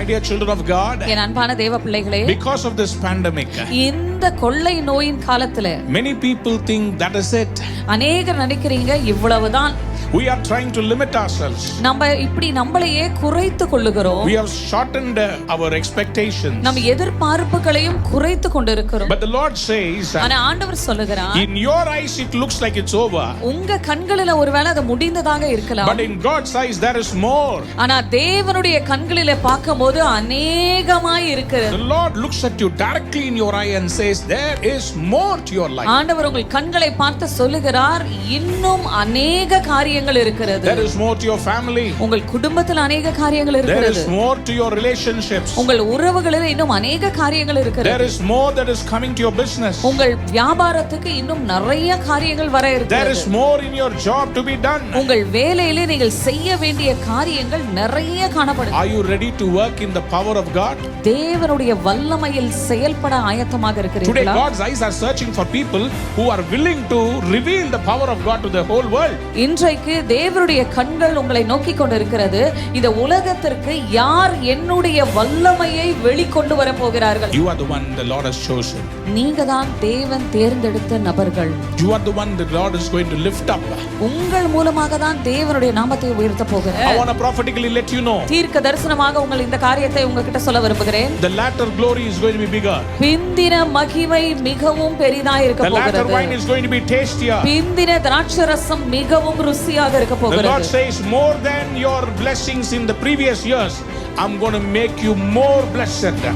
My dear children of God, என் அன்பான தேவ பிள்ளைகளே, because of this pandemic, இந்த கொள்ளை நோயின் காலத்துல many people think that is it. அநேகர் நினைக்கிறீங்க இவ்வளவுதான். We are trying to limit ourselves. நம்ம இப்படி நம்மளையே குறைத்து கொள்ளுகிறோம். We have shortened our expectations. நம்ம எதிர்பார்ப்புகளையும் குறைத்து கொண்டிருக்கிறோம். But the Lord says, ஆனா ஆண்டவர் சொல்லுகிறார், in your eyes it looks like it's over. உங்க கண்களில ஒருவேளை அது முடிந்ததாக இருக்கலாம். But in God's eyes there is more. ஆனா தேவனுடைய கண்களிலே பார்க்கும்போது அநேகமாய் இருக்கிறது. The Lord looks at you directly in your eye and says there is more to your life. ஆண்டவர் உங்கள் கண்களை பார்த்து சொல்லுகிறார், இன்னும் அநேக காரியங்கள் இருக்கிறது. There is more to your family. உங்கள் குடும்பத்தில் அநேக காரியங்கள் இருக்கிறது. There is more to your relationships. உங்கள் உறவுகளில் இன்னும் அநேக காரியங்கள் இருக்கிறது. There is more that is coming to your business. உங்கள் வியாபாரத்துக்கு இன்னும் நிறைய காரியங்கள் வர இருக்கிறது. There is more in your job to be done. உங்கள் வேலையிலே நீங்கள் செய்ய வேண்டிய காரியங்கள் நிறைய காணப்படுகிறது. Are you ready to work in the power of God? தேவனுடைய வல்லமையில் செயல்பட ஆயத்தமாக Today இருக்கிறீர்களா? God's eyes are searching for people who are willing to reveal the power of God to the whole world. இன்றைக்கு தேவனுடைய கண்கள் உங்களை நோக்கி கொண்டிருக்கிறது. இந்த உலகத்திற்கு யார் என்னுடைய வல்லமையை வெளிக்கொண்டு வர போகிறார்கள்? You are the one the Lord has chosen. நீங்க தான் தேவன் தேர்ந்தெடுத்த நபர்கள். You are the one the Lord is going to lift up. உங்கள் மூலமாக தான் தேவனுடைய நாமத்தை உயர்த்த போகிறார். I want to prophetically let you know. தீர்க்க தரிசனமாக உங்கள் இந்த காரியத்தை உங்ககிட்ட சொல்ல விரும்புகிறேன். The latter glory is going to be bigger. பிந்தின மகிமை மிகவும் பெரிதாய் இருக்க The latter போகிறது. wine is going to be tastier. பிந்தின திராட்சரசம் மிகவும் ருசியாக இருக்க The Lord போகிறது. says more than your blessings in the previous years, I'm going to make you more blessed.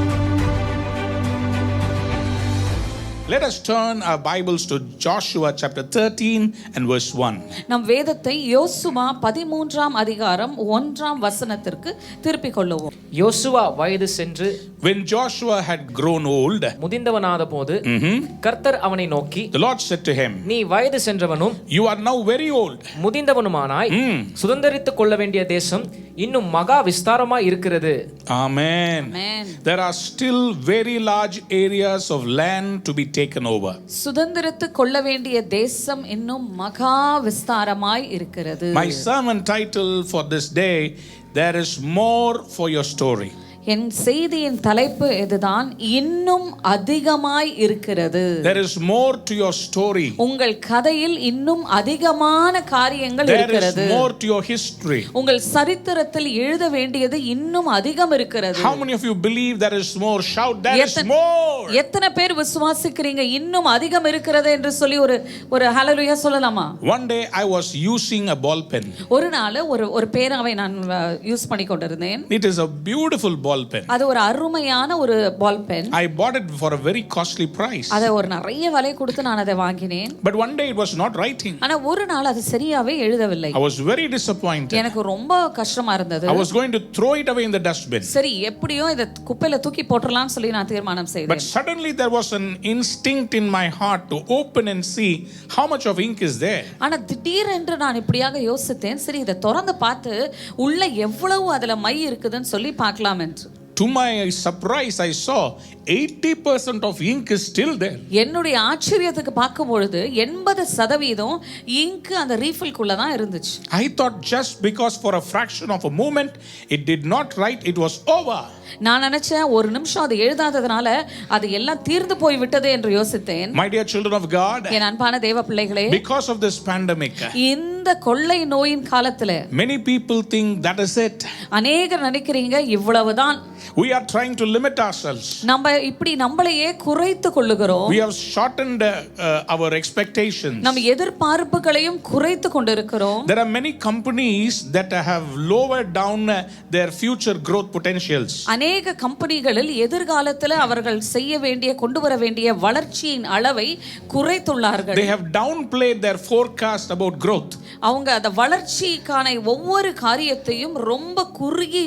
Let us turn our Bibles to Joshua chapter 13 and verse 1. நம் வேதத்தை யோசுவா 13ஆம் அதிகாரம் 1ஆம் வசனத்திற்கு திருப்பிக் கொள்ளுவோம். யோசுவா வயது சென்று When Joshua had grown old, முதிர்ந்தவனாத போது கர்த்தர் அவனை நோக்கி, the Lord said to him, நீ வயது சென்றவனும் you are now very old. முதிர்ந்தவனுமானாய் சுதந்தரித்துக் கொள்ள வேண்டிய தேசம் இன்னும் மகா விஸ்தாரமாய் இருக்கிறது. Amen. Amen. There are still very large areas of land to be taken over. சுதந்தரித்துக் கொள்ள வேண்டிய தேசம் இன்னும் மகா விஸ்தாரமாய் இருக்கிறது. My sermon title for this day, there is more for your story. என் செய்தியின் தலைப்பு இதுதான், இன்னும் அதிகமாய் இருக்கிறது. There is more to your story. உங்கள் கதையில் இன்னும் அதிகமான காரியங்கள் There இருக்கிறது. is more to your history. உங்கள் சரித்திரத்தில் எழுத வேண்டியது இன்னும் அதிகம் இருக்கிறது. How many of you believe there is more? Shout, there is more. எத்தனை பேர் விசுவாசிக்கிறீங்க இன்னும் அதிகம் இருக்கிறது என்று சொல்லி ஒரு ஹalleluya சொல்லலாமா? One day I was using a ball pen. ஒரு நாள் ஒரு பேனாவை நான் யூஸ் பண்ணி கொண்டிருந்தேன். It is a beautiful ball pen. அது ஒரு அருமையான ஒரு ball pen. I bought it for a very costly price. அதை ஒரு நிறைய விலை கொடுத்து நான் அதை வாங்கினேன். But one day it was not writing. ஆனா ஒரு நாள் அது சரியாவே எழுதவில்லை. I was very disappointed. எனக்கு ரொம்ப கஷ்டமா இருந்தது. I was going to throw it away in the dustbin. சரி எப்படியோ இத குப்பையில தூக்கி போட்டுறலாம்னு சொல்லி நான் தீர்மானம் செய்தேன். But suddenly there was an instinct in my heart to open and see how much of ink is there. ஆனா திடீரென்று நான் இப்படியாக யோசித்தேன், சரி இத திறந்து பார்த்து உள்ள எவ்வளவு அதுல மை இருக்குதுன்னு சொல்லி பார்க்கலாம் என்று. To my surprise, I saw 80% of ink is still there. என்னுடைய ஆச்சரியத்துக்கு பார்க்கும் பொழுது 80% இங்க் அந்த ரீஃபில்குள்ள தான் இருந்துச்சு. I thought just because for a fraction of a moment it did not write, it was over. நான் நினைச்சேன் ஒரு நிமிஷம் அது எழுதாததனால அது எல்லாம் தீர்ந்து போய் விட்டது என்று யோசித்தேன். My dear children of God, என் அன்பான தேவ பிள்ளைகளே, because of this pandemic, இந்த கொள்ளை நோயின் காலத்துல many people think that is it. அநேகர் நினைக்கிறீங்க இவ்வளவுதான். We are trying to limit ourselves. நம்ம இப்படி நம்மளையே குறைத்து கொள்ளுகிறோம். We have shortened our expectations. நம்ம எதிர்பார்ப்புகளையும் குறைத்து கொண்டிருக்கிறோம். There are many companies that have lowered down their future growth potentials. அநேக கம்பெனிகளில் எதிர்காலத்தில் அவர்கள் செய்ய வேண்டிய கொண்டு வர வேண்டிய வளர்ச்சியின் அளவை குறைத்துள்ளார்கள். They have downplayed their forecast about growth. அவங்க அந்த வளர்ச்சிக்கான ஒவ்வொரு காரியத்தையும் ரொம்ப குறுகி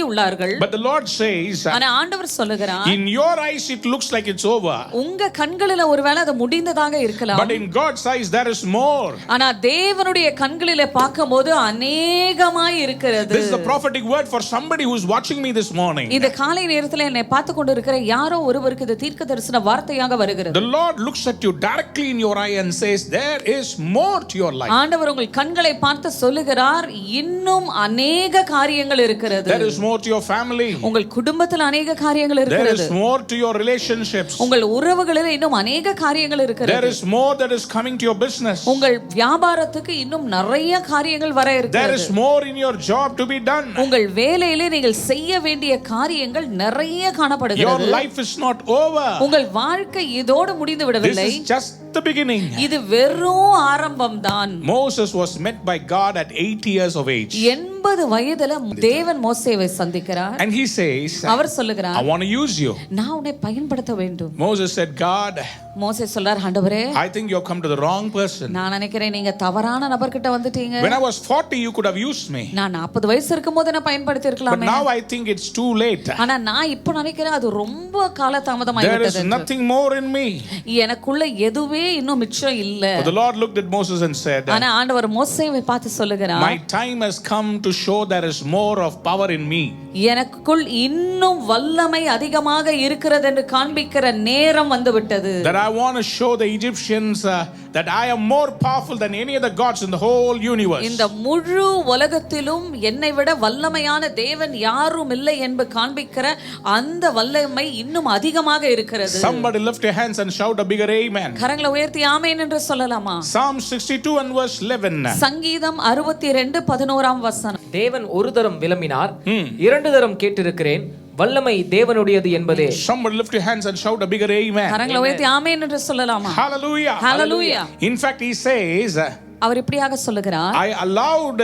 உள்ளார்கள். But the Lord says, ஆனா ஆண்டவர் சொல்லுகிறார், in your eyes it looks like it's over. உங்க கண்களில ஒருவேளை அது முடிந்ததாக இருக்கலாம். But in God's eyes there is more. ஆனா தேவனுடைய கண்களிலே பார்க்கும்போது அநேகமாய் இருக்கிறது. This is the prophetic word for somebody who is watching me this morning. இந்த காலை நேரத்தில் என்னை பார்த்து கொண்டிருக்கிற யாரோ ஒருவருக்கு இது தீர்க்க தரிசன வார்த்தையாக வருகிறது. The Lord looks at you directly in your eye and says there is more to your life. ஆண்டவர் உங்கள் கண்களை பார்த்து சொல்லுகிறார், இன்னும் அநேக காரியங்கள் இருக்கிறது. There is more to your family. உங்கள் குடும்பத்தில் அநேக காரியங்கள் There இருக்கிறது. is more to your relationships. உங்கள் உறவுகளில் இன்னும் அநேக காரியங்கள் இருக்கிறது. There is more that is coming to your business. உங்கள் வியாபாரத்துக்கு இன்னும் நிறைய காரியங்கள் வர There இருக்கிறது. is more in your job to be done. உங்கள் வேலையிலே நீங்கள் செய்ய வேண்டிய காரியங்கள் நிறைய Your காணப்படுகிறது. life is not over. உங்கள் வாழ்க்கை இதோடு முடிந்து This விடவில்லை. is just the beginning. இது வெறும் ஆரம்பம்தான். Moses was met by God at 80 years of age. 80 வயதுல தேவன் மோசேவை சந்திக்கிறார். And he says, அவர் சொல்லுகிறார், I want to use you. நான் உன்னை பயன்படுத்த வேண்டும். Moses said, God, மோசே சொல்றார், ஆண்டவரே, I think you have come to the wrong person. நான் நினைக்கிறேன் நீங்க தவறான நபர்கிட்ட வந்துட்டீங்க. When I was 40, you could have used me. நான் 40 வயசு இருக்கும்போது என்ன பயன்படுத்தி But இருக்கலாமே. now I think it's too late. ஆனா நான் இப்போ நினைக்கிறேன் அது ரொம்ப கால தாமதமாகி There is விட்டது. nothing more in me. எனக்குள்ள எதுவே இன்னும் மிச்சம் இல்ல. But the Lord looked at Moses and said, ஆனா ஆண்டவர் மோசேவை பார்த்து சொல்லுகிறார், my time has come to show there is more of power in me. எனக்குள் இன்னும் வல்லமை அதிகமாக இருக்கிறது என்று காண்பிக்கிற நேரம் வந்து விட்டது. That I want to show the Egyptians that I am more powerful than any other gods in the whole universe. இந்த முழு உலகத்திலும் என்னை விட வல்லமையான தேவன் யாரும் இல்லை என்று காண்பிக்கிற அந்த வல்லமை இன்னும் அதிகமாக இருக்கிறது. Somebody lift your hands and shout a bigger amen. கரங்களை உயர்த்தி ஆமென் என்று சொல்லலாமா? Psalm 62 and verse 11. சங்கீதம் 62:11 வசனம். தேவன் ஒரு தரம் விளம்பினார், இரண்டு தரம் கேட்டிருக்கிறேன், வல்லமை தேவனுடையது என்பதே. Somebody lift your hands and shout a bigger amen. கரங்களை உயர்த்தி ஆமென் என்று சொல்லலாமா? Hallelujah. Hallelujah. In fact, he says, அவர் இப்படியாக சொல்லுகிறார், I allowed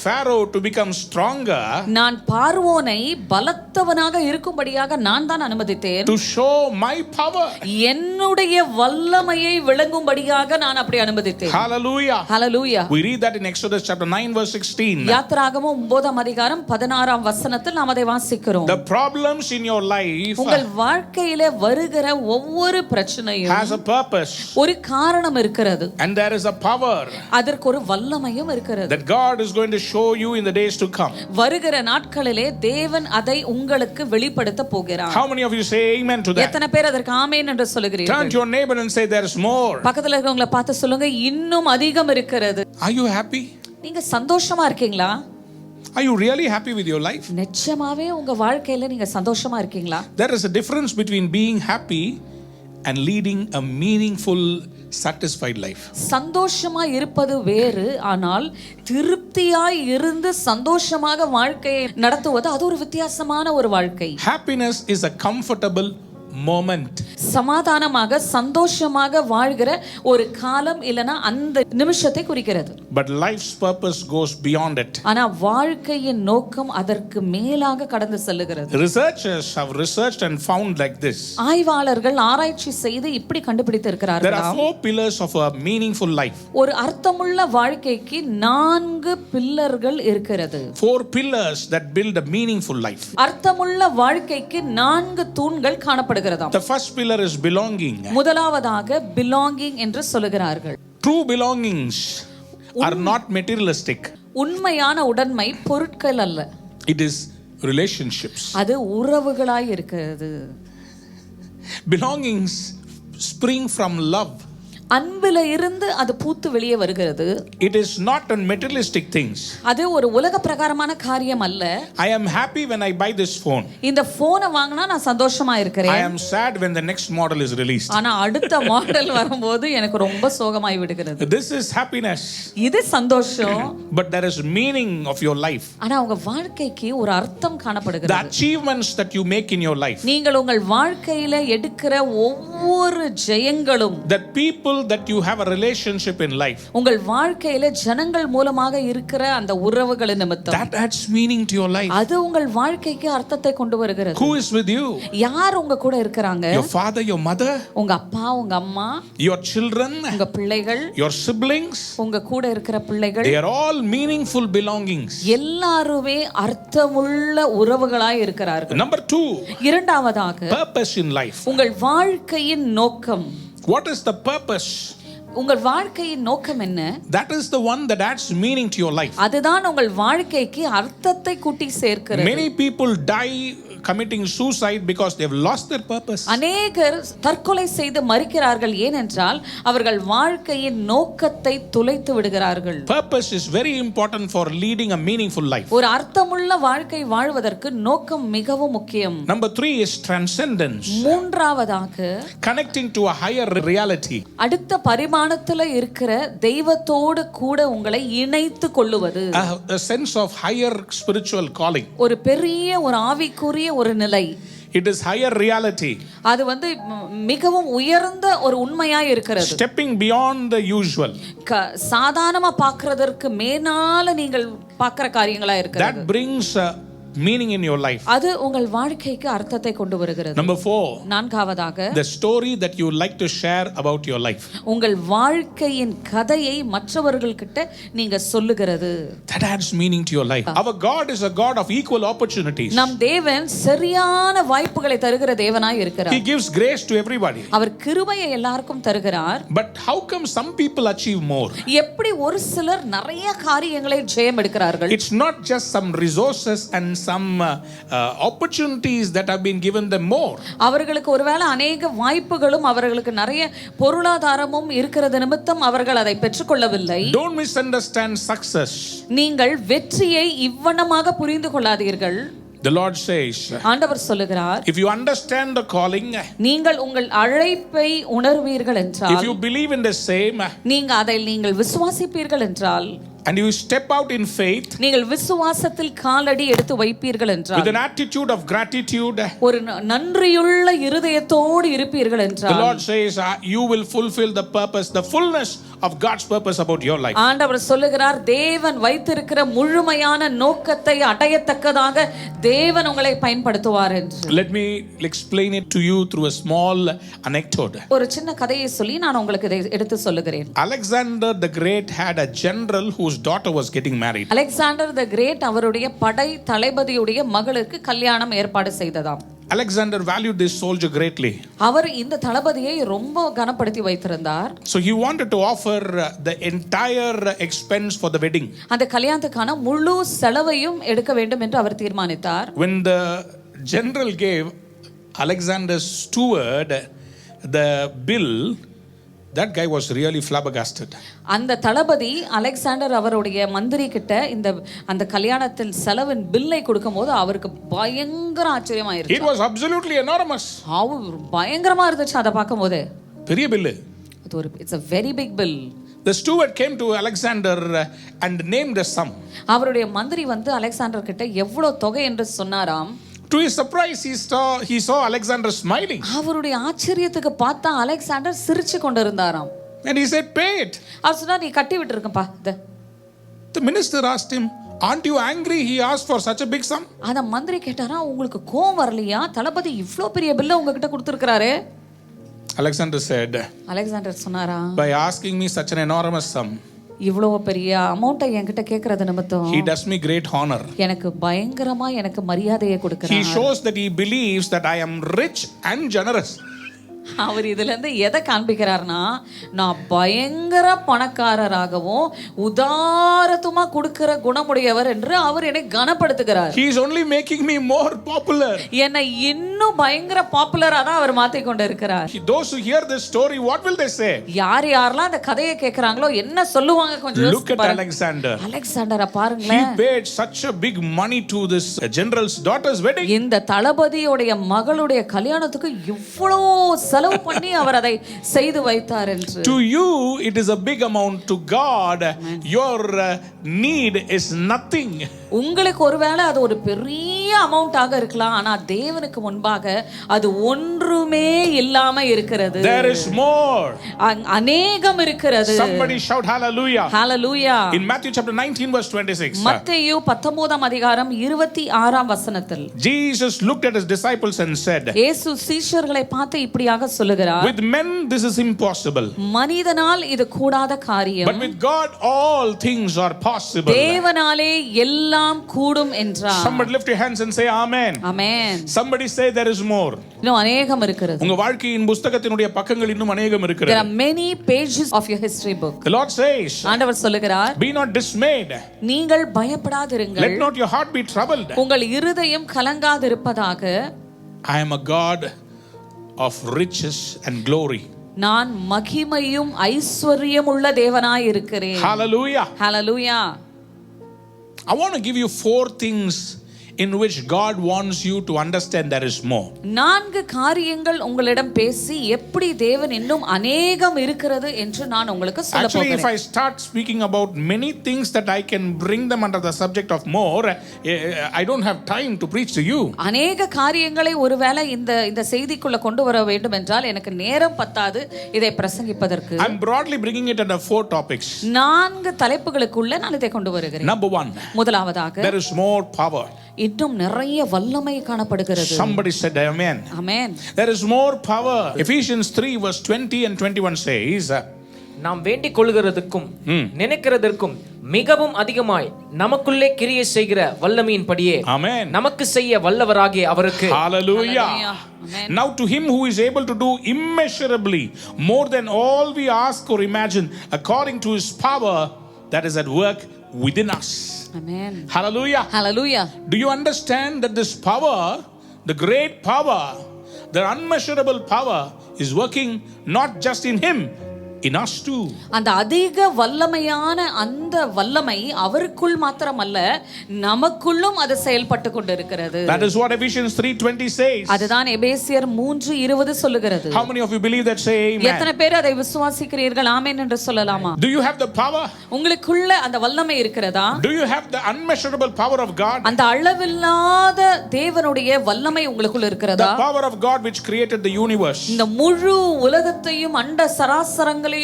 Pharaoh to become stronger நான் பார்வோனை பலத்தவனாக இருக்கும்படியாக நான் தான் அனுமதித்தேன். to show my power. என்னுடைய வல்லமையை விளங்கும்படியாக நான் அப்படி அனுமதித்தேன். Hallelujah. Hallelujah. We read that in Exodus chapter 9 verse 16. யாத்திராகமம் 9ஆம் அதிகாரம் 16ஆம் வசனத்தில் நாம் அதை வாசிக்கிறோம். The problems in your life உங்கள் வாழ்க்கையிலே வருகிற ஒவ்வொரு பிரச்சனையும் has a purpose ஒரு காரணம் இருக்கிறது. and there is a power அதற்கு ஒரு வல்லமையும் இருக்கிறது. that God is going to show you in the days to come. வருகிற நாட்களிலே தேவன் அதை உங்களுக்கு வெளிப்படுத்த போகிறார். How many of you say amen to that? எத்தனை பேர் அதற்கு ஆமென் என்று Turn சொல்லுகிறீர்கள்? to your neighbor and say there is more. பக்கத்துல இருக்கவங்கள பார்த்து சொல்லுங்க, இன்னும் அதிகம் இருக்கிறது. Are you happy? நீங்க சந்தோஷமா இருக்கீங்களா? Are you really happy with your life? நிச்சயமாவே உங்க வாழ்க்கையில நீங்க சந்தோஷமா இருக்கீங்களா? There is a difference between being happy and leading a meaningful, satisfied life. சந்தோஷமா இருப்பது வேறு, ஆனால் திருப்தியாய் இருந்து சந்தோஷமாக வாழ்க்கையை நடத்துவது அது ஒரு வித்தியாசமான ஒரு வாழ்க்கை. Happiness is a comfortable moment. சமாதானமாக சந்தோஷமாக வாழ்கிற ஒரு காலம் இல்லனா அந்த நிமிஷத்தை குறிக்கிறது. But life's purpose goes beyond it. ஆனா வாழ்க்கையின் நோக்கம் அதற்கு மேலாக கடந்து செல்லுகிறது. Researchers have researched and found like this. ஆய்வாளர்கள் ஆராய்ச்சி செய்து இப்படி கண்டுபிடித்து There இருக்கிறார்கள். are 4 pillars of a meaningful life. ஒரு அர்த்தமுள்ள வாழ்க்கைக்கு 4 பில்லர்கள் இருக்கிறது. 4 pillars that build a meaningful life. அர்த்தமுள்ள வாழ்க்கைக்கு 4 தூண்கள் காணப்படுகிறது. The first pillar is belonging. முதலாவதாக belonging என்று சொல்லுகிறார்கள். True belongings are not materialistic. உண்மையான உடைமை பொருட்கள் அல்ல. It is relationships. அது உறவுகளாய் இருக்கிறது. Belongings spring from love. அன்பில இருந்து அது பூத்து வெளியே வருகிறது. It is not on materialistic things. அது ஒரு உலக பிரகாரமான காரியம் அல்ல. I am happy when I buy this phone. இந்த போனை வாங்கினா நான் சந்தோஷமா இருக்கிறேன். I am sad when the next model is released. ஆனா அடுத்த மாடல் வரும்போது எனக்கு ரொம்ப சோகமாய் விடுகிறது. This is happiness. இது சந்தோஷம். But there is meaning of your life. ஆனா உங்க வாழ்க்கைக்கு ஒரு அர்த்தம் The காணப்படுகிறது. achievements that you make in your life. நீங்கள் உங்கள் வாழ்க்கையில எடுக்கிற ஒவ்வொரு ஜெயங்களும், The people that you have a relationship in life. உங்கள் வாழ்க்கையில ஜனங்கள் மூலமாக இருக்கிற அந்த உறவுகள் நிமித்தம், That adds meaning to your life. அது உங்கள் வாழ்க்கைக்கு அர்த்தத்தை கொண்டு வருகிறது. Who is with you? யார் உங்க கூட இருக்கிறாங்க? Your father, your mother, உங்க அப்பா, உங்க அம்மா, your children, உங்க பிள்ளைகள், your siblings. உங்க கூட இருக்கிற பிள்ளைகள், They are all meaningful belongings. எல்லாருமே அர்த்தமுள்ள உறவுகளாய் இருக்கிறார்கள். Number 2, இரண்டாவதாக purpose in life. உங்கள் வாழ்க்கையின் நோக்கம். What is the purpose? உங்கள் வாழ்க்கையின் நோக்கம் என்ன? That is the one that adds meaning to your life. அதுதான் உங்கள் வாழ்க்கைக்கு அர்த்தத்தை கூட்டி சேர்க்கிறது. Many people die committing suicide because they've lost their purpose. அநேகர் தற்கொலை செய்து மரிக்கிறார்கள். ஏனென்றால் அவர்கள் வாழ்க்கையின் நோக்கத்தை தொலைத்து விடுகிறார்கள். Purpose is very important for leading a meaningful life. ஒரு அர்த்தமுள்ள வாழ்க்கை வாழ்வதற்கு நோக்கம் மிகவும் முக்கியம். Number 3 is transcendence. மூன்றாவதாக Connecting to a higher reality. அடுத்த பரிமாணத்துல இருக்கிற தெய்வத்தோடு கூட உங்களை இணைத்து கொள்ளுவது. A sense of higher spiritual calling. ஒரு பெரிய ஒரு ஆவிக்குரிய ஒரு நிலை. It is higher reality. அது மிகவும் உயர்ந்த ஒரு உண்மையாய் இருக்கிறது. Stepping beyond the usual. சாதாரணமா பார்க்கிறதற்கு மேலால நீங்கள் பார்க்கிற காரியங்களா இருக்கிறது. That brings meaning in your life. அது உங்கள் வாழ்க்கைக்கு அர்த்தத்தை கொண்டு வருகிறது. Number 4. நான்காவதாக the story that you like to share about your life. உங்கள் வாழ்க்கையின் கதையை மற்றவர்கள்கிட்ட நீங்க சொல்லுகிறது. That adds meaning to your life. Our God is a God of equal opportunities. நம் தேவன் சரியான வாய்ப்புகளை தருகிற தேவனாய் இருக்கிறார். He gives grace to everybody. அவர் கிருபையை எல்லாருக்கும் தருகிறார். But how come some people achieve more? எப்படி ஒரு சிலர் நிறைய காரியங்களை ஜெயம் எடுக்கிறார்கள்? It's not just some resources and some opportunities that have been given them more. அவர்களுக்கு ஒருவேளை அநேக வாய்ப்புகளும் அவர்களுக்கு நிறைய பொருளாதாரமும் இருக்கிறது நிமித்தம் அவர்கள் அதை பெற்றுக்கொள்ளவில்லை. Don't misunderstand success. நீங்கள் வெற்றியை இவ்வண்ணமாக புரிந்து கொள்ளாதீர்கள். The Lord says, ஆண்டவர் சொல்லுகிறார், if you understand the calling, நீங்கள் உங்கள் அழைப்பை உணர்வீர்கள் என்றால், if you believe in the same, நீங்கள் விசுவாசிப்பீர்கள் என்றால், and you step out in faith, நீங்கள் விசுவாசத்தில் காலடி எடுத்து வைப்பீர்கள் என்றால், with an attitude of gratitude, ஒரு நன்றியுள்ள இருதயத்தோடு இருப்பீர்கள் என்றால், the Lord says you will fulfill the purpose, the fullness of God's purpose about your life. ஆண்டவர் சொல்லுகிறார், தேவன் வைத்திருக்கிற முழுமையான நோக்கத்தை அடையத்தக்கதாக தேவன் உங்களை பயன்படுத்துவார் என்று. Let me explain it to you through a small anecdote. ஒரு சின்ன கதையை சொல்லி நான் உங்களுக்கு இதை எடுத்து சொல்லுகிறேன். Alexander the Great had a general whose daughter was getting married. Alexander the Great அவருடைய படை தளபதியுடைய மகளுக்கு கல்யாணம் ஏற்பாடு செய்ததாம். Alexander valued this soldier greatly. அவர் இந்த தளபதியை ரொம்ப கனப்படுத்தி வைத்திருந்தார். So he wanted to offer the entire expense for the wedding. அந்த கல்யாணத்துக்கான முழு செலவையும் எடுக்க வேண்டும் என்று அவர் தீர்மானித்தார். When the general gave Alexander's steward the bill, that guy was really flabbergasted. அந்த தளபதி அலெக்சாண்டர் அவருடைய மந்திரி கிட்ட அந்த கல்யாணத்தில் செலவின் பில்லை கொடுக்கும்போது அவருக்கு பயங்கர ஆச்சரியமாயிருச்சு. It was absolutely enormous. பயங்கரமா இருந்துச்சு அதை பார்க்கும்போது. பெரிய bill. It's a very big bill. The steward came to Alexander and named a sum. அவருடைய மந்திரி அலெக்சாண்டர் கிட்ட எவ்வளவு தொகை என்று சொன்னாராம். To his surprise, he saw Alexander smiling. அவருடைய ஆச்சரியத்துக்கு பார்த்தா அலெக்சாண்டர் சிரிச்சு கொண்டிருந்தாராம். And he said, "Pay it." அவர் சொன்னார், நீ கட்டி விட்டுருக்கப்பா. The minister asked him, "Aren't you angry he asked for such a big sum?" அந்த மந்திரி கேட்டாரா, உங்களுக்கு கோவம் வரலையா? தளபதி இவ்ளோ பெரிய பில்ல உங்ககிட்ட கொடுத்திருக்காரே. Alexander said, அலெக்சாண்டர் சொன்னாரா, by asking me such an enormous sum, இவ்வளவு பெரிய அமௌண்ட்டை என்கிட்ட கேக்குறது நிமித்தம் he does me great honor. எனக்கு பயங்கரமா எனக்கு மரியாதையை கொடுக்கிறார். He shows that he believes that I am rich and generous. அவர் இதுல இருந்து எதை காண்பிக்கிறார்னா, நான் பயங்கர பணக்காரராகவும் உதாரத்துமா கொடுக்கிற குணமுடையவர் என்று அவர் என்னை கனப்படுத்துகிறார். He is only making me more popular. என்னை இன்னும் பயங்கர பாப்புலரா தான் அவர் மாத்தி கொண்டு இருக்கிறார். Those who hear this story, what will they say? யாரெல்லாம் அந்த கதையை கேக்குறாங்களோ என்ன சொல்லுவாங்க? கொஞ்சம் look at Alexander. அலெக்சாண்டரை பாருங்களேன். He paid such a big money to this general's daughter's wedding. இந்த தளபதியோட மகளுடைய கல்யாணத்துக்கு இவ்வளவு செலவு பண்ணி அவர் அதை செய்து வைத்தார் என்று. To you it is a big amount, to God your need is nothing. உங்களுக்கு ஒருவேளை அது ஒரு பெரிய அமௌண்டாக இருக்கலாம், ஆனா தேவனுக்கு முன்பாக அது ஒன்றுமே இல்லாம இருக்கிறது. There is more. அநேகம் இருக்கிறது. Somebody shout hallelujah. Hallelujah. In Matthew chapter 19 verse 26. மத்தேயு 19 அதிகாரம் 26 வசனத்தில் Jesus looked at his disciples and said, இயேசு சீஷர்களை பார்த்து இப்படியாக இப்படியாக சொல்லுகிறார், with men this is impossible, மனிதனால் இது கூடாத காரியம், but with God all things are possible. தேவனாலே எல்லாம் கூடும் என்றார். Somebody lift your hands and say amen. Amen. Somebody say there is more. இன்னும் அநேகம் இருக்கிறது. உங்க வாழ்க்கையின் புத்தகத்தினுடைய பக்கங்கள் இன்னும் அநேகம் There இருக்கிறது. are many pages of your history book. The Lord says, ஆண்டவர் சொல்லுகிறார், be not dismayed, நீங்கள் பயப்படாதிருங்கள், let not your heart be troubled. உங்கள் இருதயம் கலங்காதிருப்பதாக, I am a God of riches and glory. நான் மகிமையும் ஐஸ்வர்யம் உள்ள தேவனாய் இருக்கிறேன். Hallelujah. Hallelujah. I want to give you 4 things in which God wants you to understand there is more. 4 காரியங்கள் உங்களிடம் பேசி எப்படி தேவன் இன்னும் அநேகம் இருக்கிறது என்று நான் உங்களுக்கு சொல்ல Actually, if போகிறேன். I start speaking about many things that I can bring them under the subject of more, I don't have time to preach to you. அநேக காரியங்களை ஒருவேளை இந்த செய்திக்குள்ள கொண்டு வர வேண்டும் என்றால் எனக்கு நேரம் பத்தாது இதை பிரசங்கிப்பதற்கு. I'm broadly bringing it under 4 topics. 4 தலைப்புகளுக்குள்ள நான் இதை கொண்டு வருகிறேன். Number 1, முதலாவதாக, there is more power. இன்னும் நிறைய வல்லமை காணப்படுகிறது. Somebody said amen. Amen. There is more power. Ephesians 3 verse 20 and 21 says, நாம் வேண்டிக் கொள்கிறதுக்கும் நினைக்கிறதற்கும் மிகவும் அதிகமாய் நமக்குள்ளே கிரியை செய்கிற வல்லமையின்படியே amen, நமக்கு செய்ய வல்லவராகிய அவருக்கு. hallelujah. Amen. Now to him who is able to do immeasurably more than all we ask or imagine, according to his power that is at work within us. Amen. Hallelujah. Hallelujah. Do you understand that this power, the great power, the unmeasurable power is working not just in him, in us too? அந்த அதிக வல்லமையான அந்த வல்லமை அவருக்குள் மாத்திரமல்ல நமக்குள்ளும் அது செயல்பட்டு கொண்டிருக்கிறது. That is what Ephesians 3:20 says. அதுதான் எபேசியர் 3:20 சொல்லுகிறது. How many of you believe that? Say amen. எத்தனை பேர் அதை விசுவாசிக்கிறீர்கள்? ஆமென் என்று சொல்லலாமா? Do you have the power? உங்களுக்குள்ள அந்த வல்லமை இருக்கிறதா? Do you have the unmeasurable power of God? அந்த அளவில்லாத தேவனுடைய வல்லமை உங்களுக்குள்ள இருக்கிறதா? The power of God which created the universe. இந்த முழு உலகத்தையும் அண்ட சராசரங்களையும்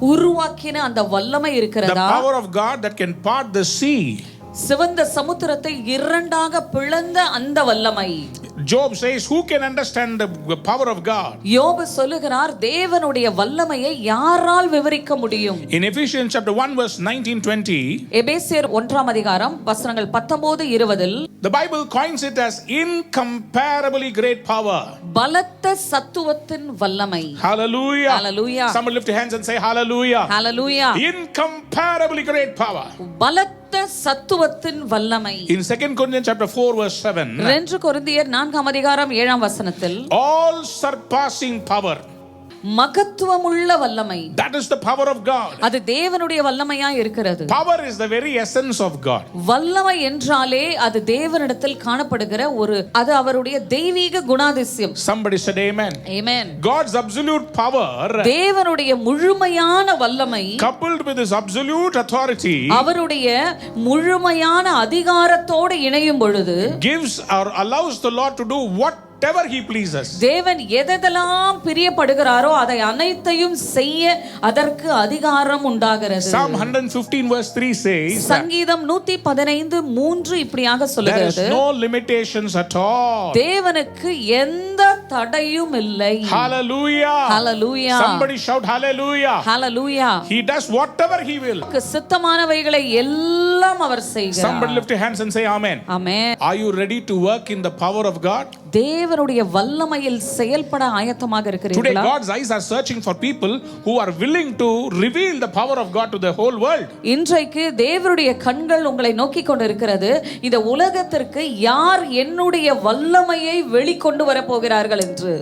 உருவாக்கின அந்த வல்லமை The இருக்கிறதா? power of God that can part the sea. சிவந்த சமுத்திரத்தை இரண்டாக பிளந்த அந்த வல்லமை. Job says, who can understand the power of God? யோபு சொல்லுகிறார், தேவனுடைய வல்லமையை யாரால் விவரிக்க முடியும்? In Ephesians chapter 1 verse 19-20, எபேசியர் 1ஆம் அதிகாரம் வசனங்கள் 19-20 the Bible coins it as incomparably great power. பலத்த சத்துவத்தின் வல்லமை. Hallelujah. Hallelujah. Someone lift your hands and say hallelujah. Hallelujah. Incomparably great power. பலத்த சத்துவத்தின் வல்லமை. In 2 Corinthians chapter 4 verse 7, 2 கொரிந்தியர் 4ஆம் அதிகாரம் 7ஆம் வசனத்தில் all surpassing power. மகத்துவமுள்ள வல்லமை. That is the power of God. அது தேவனுடைய வல்லமையா இருக்கிறது. Power is the very essence of God. வல்லமை என்றாலே அது தேவனிடத்தில் காணப்படுகிற அது அவருடைய தெய்வீக குணாதிசயம். Somebody said amen. Amen. God's absolute power, தேவனுடைய முழுமையான வல்லமை, coupled with his absolute authority, அவருடைய முழுமையான அதிகாரத்தோடு இணையும் பொழுது gives or allows the Lord to do whatever he pleases. தேவன் எதெல்லாம் பிரியப்படுகிறாரோ அதை அனைத்தையும் செய்ய அதற்கு அதிகாரம் உண்டாகிறது. Psalm 115 verse 3 says, சங்கீதம் 115:3 இப்படியாக there is சொல்லுகிறது, no limitations at all. தேவனுக்கு எந்த தடையும் இல்லை. Hallelujah. Hallelujah. Somebody shout hallelujah. Hallelujah. He does whatever he will. சித்தமானவைகளை எல்லாம் அவர் செய்கிறார். Somebody lift your hands and say amen. Amen. Are you ready to work in the power of God? தேவனுடைய வல்லமையில் செயல்பட ஆயத்தமாக Today இருக்கிறீர்களா? God's eyes are searching for people who are willing to reveal the power of God to the whole world. இன்றைக்கு தேவனுடைய கண்கள் உங்களை நோக்கி கொண்டிருக்கிறது. இந்த உலகத்திற்கு யார் என்னுடைய வல்லமையை வெளிக்கொண்டு வர போகிறார்கள் என்று.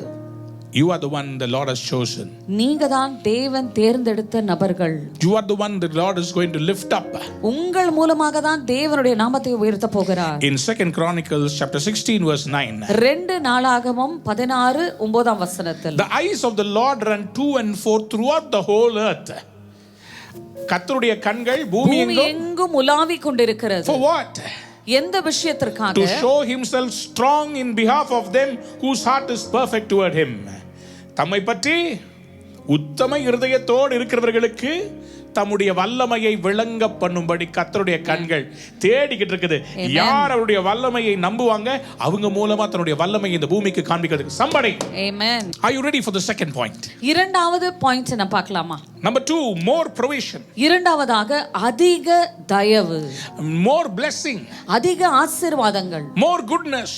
You are the one the Lord has chosen. நீங்க தான் தேவன் தேர்ந்தெடுத்த நபர்கள். You are the one the Lord is going to lift up. உங்கள் மூலமாக தான் தேவனுடைய நாமத்தை உயர்த்த போகிறார். In 2 Chronicles chapter 16 verse 9, 2 நாளாகமம் 16:9 வசனத்தில், the eyes of the Lord run to and fro throughout the whole earth. கர்த்தருடைய கண்கள் பூமி எங்கும் உலாவிக் கொண்டிருக்கிறது. For what? எந்த விஷயத்திற்காக? To show himself strong in behalf of them whose heart is perfect toward him. தம்மை பற்றி உத்தம இருதயத்தோடு இருக்கிறவர்களுக்கு தம்முடைய வல்லமையை விளங்க பண்ணும்படி கர்த்தருடைய கண்கள் தேடிக்கிட்டு இருக்குது. யார் அவருடைய வல்லமையை நம்புவாங்க, அவங்க மூலமா தன்னுடைய வல்லமையை இந்த பூமிக்கு காண்பிக்கிறதுக்கு. Somebody, Amen. are you ready for the second point? இரண்டாவது பாயிண்ட் என்ன பார்க்கலாமா? Number 2, more provision. இரண்டாவதாக அதிக தயவு, More blessing. அதிக ஆசீர்வாதங்கள், More goodness.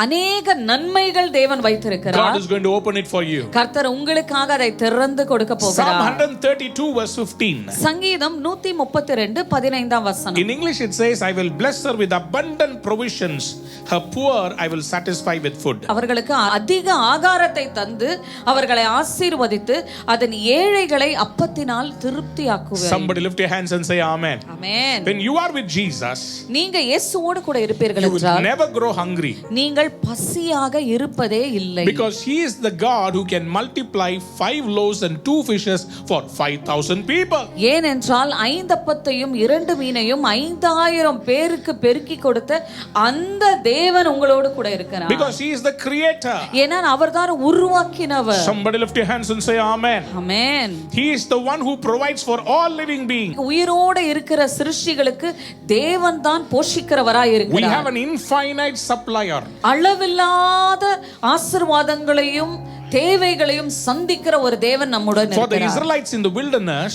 அநேக நன்மைகள் தேவன் வைத்திருக்கிறார். God is going to open it for you. கர்த்தர் உங்களுக்காக அதை திறந்து கொடுக்க Psalm போகிறார். 132 verse 15. சங்கீதம் 132 15ஆம் வசனம். In English it says, I will bless her with abundant provisions, her poor I will satisfy with food. அவர்களுக்கு அதிக ஆகாரத்தை தந்து அவர்களை ஆசீர்வதித்து அதன் ஏழைகளை அப்பத்தினால் திருப்தியாக்குவேன். Somebody lift your hands and say amen. Amen. When you are with Jesus, நீங்க இயேசுவோடு கூட இருப்பீர்கள் you will என்றால் never grow hungry. நீங்கள் பசியாக இருப்பதே இல்லை. Because he is the God who can multiply 5 loaves and 2 fishes for 5,000 people. ஏனென்றால் 5 அப்பத்தையும் 2 மீனையும் 5,000 பேருக்கு பெருக்கி கொடுத்த அந்த தேவன் உங்களோடு கூட இருக்கிறார். Because he is the creator. ஏன்னா அவர்தான் உருவாக்கினவர். Somebody lift your hands and say amen. Amen. He is the one who provides for all living beings. உயிரோடு இருக்கிற சிருஷ்டிகளுக்கு தேவன் தான் போஷிக்கிறவராய் We இருக்கிறார். have an infinite supplier. அளவில்லாத ஆசீர்வாதங்களையும் தேவைகளையும் சந்திக்கிற ஒரு தேவன் நம்முடன் For the இருக்கிறார். Israelites in the wilderness,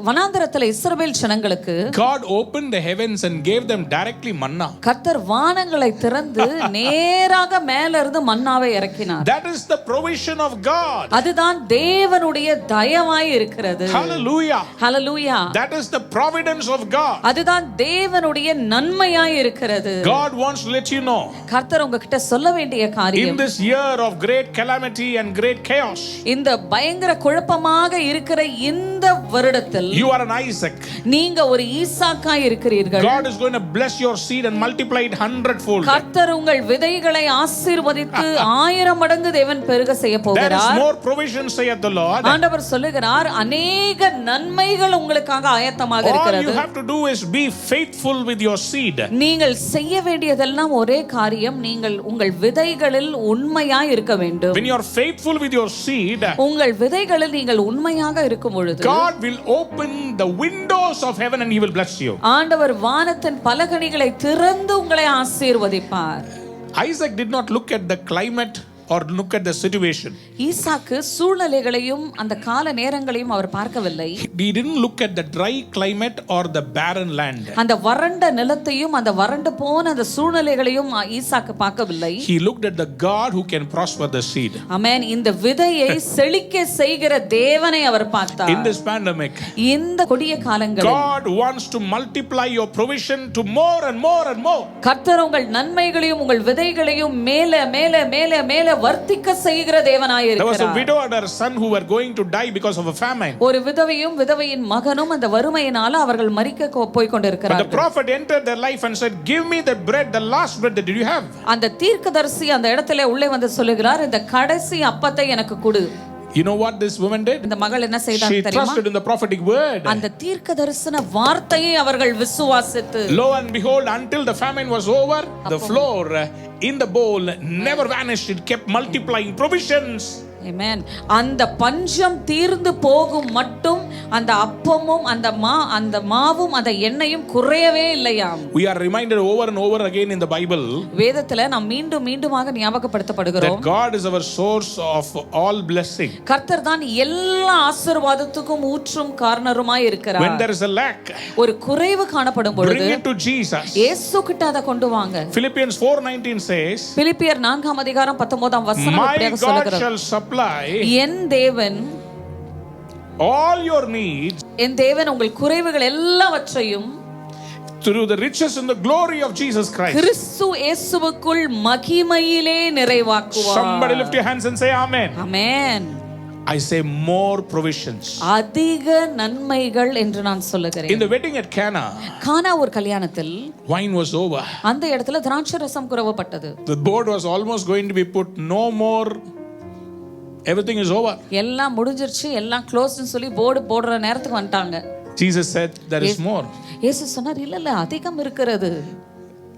வனாந்தரத்துல இஸ்ரவேல் ஜனங்களுக்கு God opened the heavens and gave them directly manna. கர்த்தர் வானங்களை திறந்து நேராக மேல இருந்து மன்னாவை இறக்கினார். That is the provision of God. அதுதான் தேவனுடைய தயவாய் இருக்கிறது. Hallelujah. Hallelujah. That is the providence of God. அதுதான் தேவனுடைய நன்மையாய் இருக்கிறது. God wants to let you know, கர்த்தர் உங்ககிட்ட சொல்ல வேண்டிய in காரியம், this year of great calamity and great chaos, இந்த பயங்கர குழப்பமாக இருக்கிற இந்த வருடத்தில் you are an Isaac. நீங்க ஒரு ஈசாக்காய் இருக்கிறீர்கள். God is going to bless your seed and multiply it 100-fold. கர்த்தர் உங்கள் விதைகளை ஆசீர்வதித்து 1000 மடங்கு தேவன் பெருக செய்ய There is போகிறார். more provision, saith the Lord. ஆண்டவர் சொல்லுகிறார், அநேக நன்மைகள் உங்களுக்காக ஆயத்தமாக All you இருக்கிறது. have to do is be faithful with your seed. நீங்கள் செய்ய வேண்டியதெல்லாம் ஒரே காரியம், நீங்கள் உங்கள் விதைகளில் உண்மையாய் இருக்க வேண்டும். When you are faithful with your seed, உங்கள் விதைகளில் நீங்கள் உண்மையாக இருக்கும் பொழுது God will open the windows of heaven and he will bless you. ஆண்டவர் வானத்தின் பலகணிகளை திறந்து உங்களை ஆசீர்வதிப்பார். Isaac did not look at the climate or look at the situation. ஈசாக்கு சூழ்நிலைகளையும் அந்த கால நேரங்களையும் அவர் பார்க்கவில்லை. He didn't look at the dry climate or the barren land. அந்த வறண்ட நிலத்தையும் அந்த வறண்டு போன அந்த சூழ்நிலைகளையும் ஈசாக்கு பார்க்கவில்லை. He looked at the God who can prosper the seed. ஆமென். இந்த விதையை செழிக்க செய்கிற தேவனை அவர் பார்த்தார். In this pandemic, இந்த கொடிய காலங்களில் God wants to multiply your provision to more and more and more. கர்த்தர் உங்கள் நன்மைகளையும் உங்கள் விதைகளையும் மேல மேல மேல மேல வர்த்திக்க செய்கிற தேவனாய் There was a இருக்கிறார். widow and her son who were going to die because of a famine. ஒரு விதவையும் விதவையின் மகனும் அந்த வறுமையினால அவர்கள் மரிக்க போய் But the கொண்டிருக்கிறார்கள். prophet entered their life and said, "Give me the bread, the last bread that did you have?" அந்த தீர்க்கதரிசி அந்த இடத்துல உள்ளே வந்து சொல்லுகிறார், இந்த கடைசி அப்பத்தை எனக்கு கொடு. You know what this woman did? இந்த மகள் என்ன செய்தார் She தெரியுமா? trusted in the prophetic word. அந்த தீர்க்கதரிசன வார்த்தையை அவர்கள் விசுவாசித்து, Lo and behold, until the famine was over, the flour in the bowl never vanished. It kept multiplying provisions. ஆமென். அந்த பஞ்சம் தீர்ந்து போகும் மட்டும் அந்த அப்பமும் அந்த மாவும் அந்த எண்ணெயும் குறையவே இல்லையாம். We are reminded over and over again in the Bible வேதத்துல நாம் மீண்டும் மீண்டுமாக ஞாபகப்படுத்தப்படுகிறோம், that God is our source of all blessing. கர்த்தர் தான் எல்லா ஆசீர்வாதத்துக்கும் ஊற்றும் காரணருமாய் இருக்கிறார். When there is a lack, ஒரு குறைவு காணப்படும் பொழுது bring it to Jesus. இயேசு கிட்ட அதை கொண்டு வாங்க. Philippians 4:19 says, பிலிப்பியர் 4ஆம் அதிகாரம் 19ஆம் வசனம் "My இப்படியாக God சொல்லுகிறது, shall supply என் தேவன் all your needs என் தேவன் உங்கள் குறைவுகள் எல்லாவற்றையும் through the riches and the glory of Jesus Christ." கிறிஸ்து இயேசுவுக்குள் மகிமையிலே நிறைவாக்குவார். Somebody lift your hands and say amen. Amen. I say more provisions. அதிக நன்மைகள் என்று நான் சொல்லுகிறேன். In the wedding at Cana, கானா ஒரு கல்யாணத்தில் wine was over. அந்த இடத்துல திராட்சை ரசம் குறவப்பட்டது. The board was almost going to be put, no more, everything is over. எல்லாம் முடிஞ்சிருச்சு, எல்லாம் க்ளோஸ்னு சொல்லி போர்டு போடுற நேரத்துக்கு வந்துட்டாங்க. Jesus said there is more. இயேசு சொன்னார், இல்ல அதிகம் இருக்கிறது.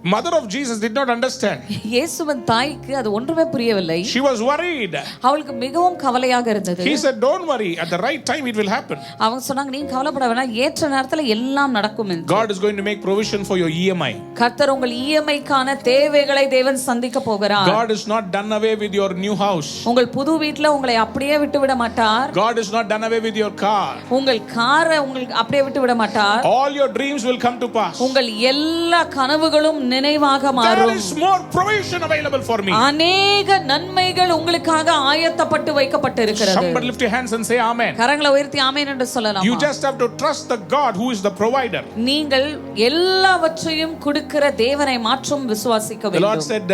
Mother of Jesus did not understand. இயேசுவின் தாய்க்கு அது ஒன்றுமே புரியவில்லை. She was worried. அவளுக்கு மிகவும் கவலையாக இருந்தது. He said, don't worry, at the right time it will happen. அவங்க சொன்னாங்க, நீ கவலைப்பட வேண்டாம், ஏற்ற நேரத்துல எல்லாம் நடக்கும் என்று. God is going to make provision for your EMI. கர்த்தர் உங்கள் EMI-க்கான தேவைகளை தேவன் சந்திக்க போகிறார். God is not done away with your new house. உங்கள் புது வீட்ல உங்களை அப்படியே விட்டு விட மாட்டார். God is not done away with your car. உங்கள் காரை உங்களுக்கு அப்படியே விட்டு விட மாட்டார். All your dreams will come to pass. உங்கள் எல்லா கனவுகளும் நினைவாக மாறும். There is more provision available for me. அநேக நன்மைகள் உங்களுக்காக ஆயத்தப்பட்டு வைக்கப்பட்டு இருக்கிறது. Somebody lift your hands and say amen. கரங்களை உயர்த்தி ஆமென் என்று சொல்லலாம். You just have to trust the God who is the provider. நீங்கள் எல்லாவற்றையும் கொடுக்கிற தேவனை மாற்றும் விசுவாசிக்க The Lord வேண்டும். said,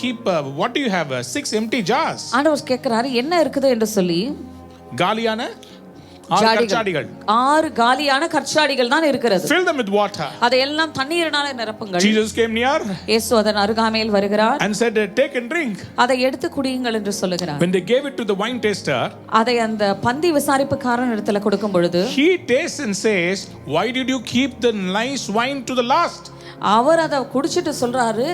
keep what do you have? 6 empty jars. ஆண்டவர் கேட்கிறாரு, என்ன இருக்குது என்று சொல்லி. காலியான 6 கற்சாடிகள். 6 காலியான கற்சாடிகள் தான் இருக்கிறது. Fill them with water. அதையெல்லாம் தண்ணீரினால நிரப்புங்கள். Jesus came near. இயேசு அதன் அருகாமையில் வருகிறார். And said, take and drink. அதை எடுத்து குடியுங்கள் என்று சொல்லுகிறார். When they gave it to the wine taster, அதை அந்த பந்தி விசாரிப்புக்காரன் இடத்துல கொடுக்கும் பொழுது, he tastes and says, why did you keep the nice wine to the last? அவர் அதை குடிச்சிட்டு சொல்றாரு,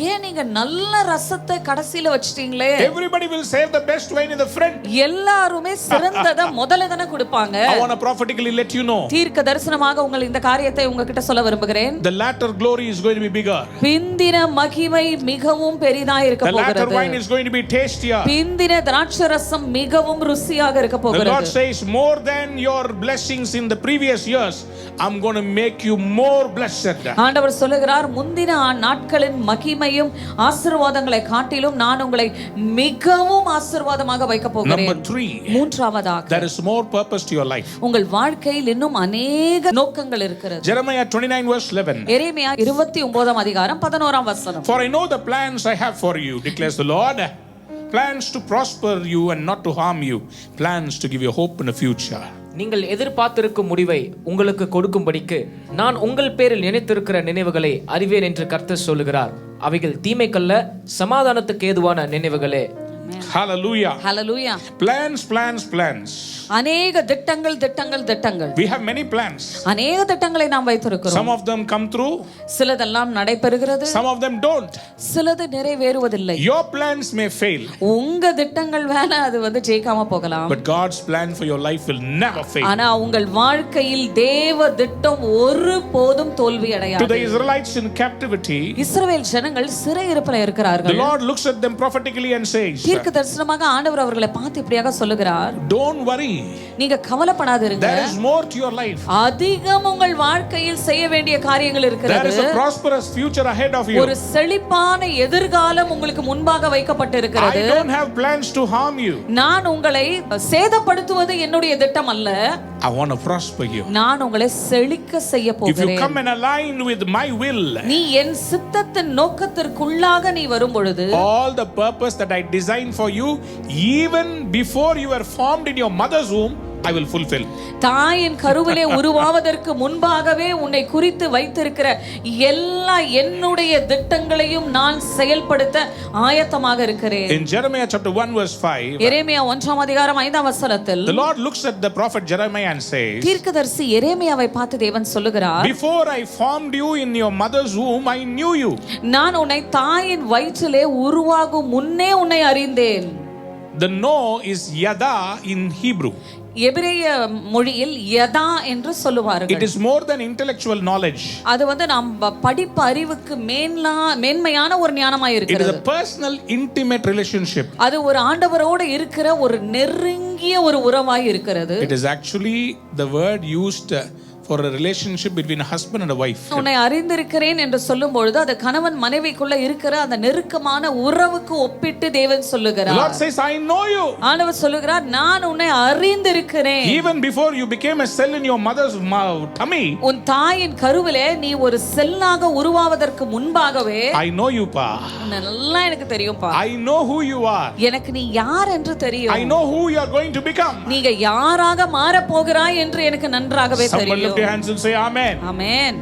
ஏன் நீங்க நல்ல ரசத்தை கடைசில வச்சிட்டீங்களே? Everybody will save the best wine in the front. எல்லாருமே சிறந்தத முதல்ல தான கொடுப்பாங்க. I want to prophetically let you know. தீர்க்க தரிசனமாக உங்கள் இந்த காரியத்தை உங்ககிட்ட சொல்ல விரும்புகிறேன். The latter glory is going to be bigger. பிந்தின மகிமை மிகவும் பெரிதாக இருக்க போகிறது. The latter wine is going to be tastier. பிந்தின திராட்சரசம் மிகவும் ருசியாக இருக்க போகிறது. The Lord says, more than your blessings in the previous years, I'm going to make you more blessed. ஆண்டவர் சொல்லுகிறார், முந்தின நாட்களின் மகிமையும் ஆசீர்வாதங்களை காட்டிலும் நான் உங்களை மிகவும் ஆசீர்வாதமாக வைக்க போகிறேன். Number 3. மூன்றாவதாக, there is more purpose to your life. உங்கள் வாழ்க்கையில் இன்னும் அநேக நோக்கங்கள் இருக்கிறது. Jeremiah 29 verse 11. எரேமியா 29 அதிகாரம் 11 வசனம். For I know the plans I have for you, declares the Lord. Plans to prosper you and not to harm you. Plans to give you hope in the future. நீங்கள் எதிர்பார்த்திருக்கும் முடிவை உங்களுக்கு கொடுக்கும்படிக்கு நான் உங்கள் பேரில் நினைத்திருக்கிற நினைவுகளை அறிவேன் என்று கர்த்தர் சொல்லுகிறார். அவைகள் தீமைக்கல்ல, சமாதானத்துக்கு ஏதுவான நினைவுகளே. Hallelujah. Hallelujah. Plans, plans, plans. அநேக திட்டங்கள் திட்டங்கள் திட்டங்கள். We have many plans. அநேக திட்டங்களை நாம் வைத்திருக்கிறோம். Some of them come through. சிலதெல்லாம் நடைபெறுகிறது. Some of them don't. சிலது நிறைவேறுவதில்லை. Your plans may fail. உங்க திட்டங்கள் வேணா அது ஜெயிக்காம போகலாம். But God's plan for your life will never fail. ஆனா உங்கள் வாழ்க்கையில் தேவ திட்டம் ஒருபோதும் தோல்வி அடையாது. To the Israelites in captivity, இஸ்ரவேல் ஜனங்கள் சிறையிருப்பில் இருக்கிறார்கள். the Lord looks at them prophetically and says, தீர்க்க தரிசனமாக ஆண்டவர் அவர்களை பார்த்து இப்படியாக சொல்லுகிறார், don't worry. நீங்க கவலைப்படாதீங்க. There is more to your life. அதிகம் உங்கள் வாழ்க்கையில் செய்ய வேண்டிய காரியங்கள் இருக்கிறது. There is a prosperous future ahead of you. ஒரு செழிப்பான எதிர்காலம் உங்களுக்கு முன்பாக வைக்கப்பட்டிருக்கிறது. I don't have plans to harm you. நான் உங்களை சேதப்படுத்துவது என்னுடைய திட்டம் அல்ல. I want to prosper you. நான் உங்களை செழிக்க செய்ய போகிறேன். If you come and align with my will, நீ என் சித்தத்தின் நோக்கத்திற்குள்ளாக நீ வரும் பொழுது, all the purpose that I designed for you even before you were formed in your mother's womb, I will fulfill. தாயின் கருவிலே உருவாவதற்கு முன்பாகவே உன்னை குறித்து வைத்திருக்கிற எல்லா என்னுடைய திட்டங்களையும் நான் செயல்படுத்த ஆயத்தமாக இருக்கிறேன். In Jeremiah chapter 1 verse 5, எரேமியா 1 அதிகாரம் 5 வசனத்தில் the Lord looks at the prophet Jeremiah and says, தீர்க்கதரிசி எரேமியாவை பார்த்து தேவன் சொல்லுகிறார், before I formed you in your mother's womb, I knew you. நான் உன்னை தாயின் வயிற்றிலே உருவாகும் முன்னே உன்னை அறிந்தேன். The no is yada in Hebrew. எபிரேய மொழியில் யதா என்று சொல்லுவார்கள். It is more than intellectual knowledge. அது நம் படிப்பு அறிவுக்கு மேன்மையான ஒரு ஞானமாய் இருக்கிறது. It is a personal intimate relationship. அது ஒரு ஆண்டவரோடு இருக்கிற ஒரு நெருங்கிய ஒரு உறவாய் இருக்கிறது. It is actually the word used for a relationship between a husband and a wife. உன்னை அறிந்திருக்கிறேன் என்று சொல்லும் பொழுது அது கணவன் மனைவிக்குள்ள இருக்கிற அந்த நெருக்கமான உறவுக்கு ஒப்பிட்டு தேவன் சொல்லுகிறார். The Lord says, I know you. ஆண்டவர் சொல்லுகிறார், நான் உன்னை அறிந்திருக்கிறேன். Even before you became a cell in your mother's tummy, உன் தாயின் கருவிலே நீ ஒரு செல்லாக உருவாவதற்கு முன்பாகவே I know you, pa. நல்லா எனக்கு தெரியும் பா. I know who you are. எனக்கு நீ யார் என்று தெரியும். I know who you are going to become. நீங்க யாராக மாற போகிறாய் என்று எனக்கு நன்றாகவே தெரியும். Somebody lift your hands and say amen. Amen.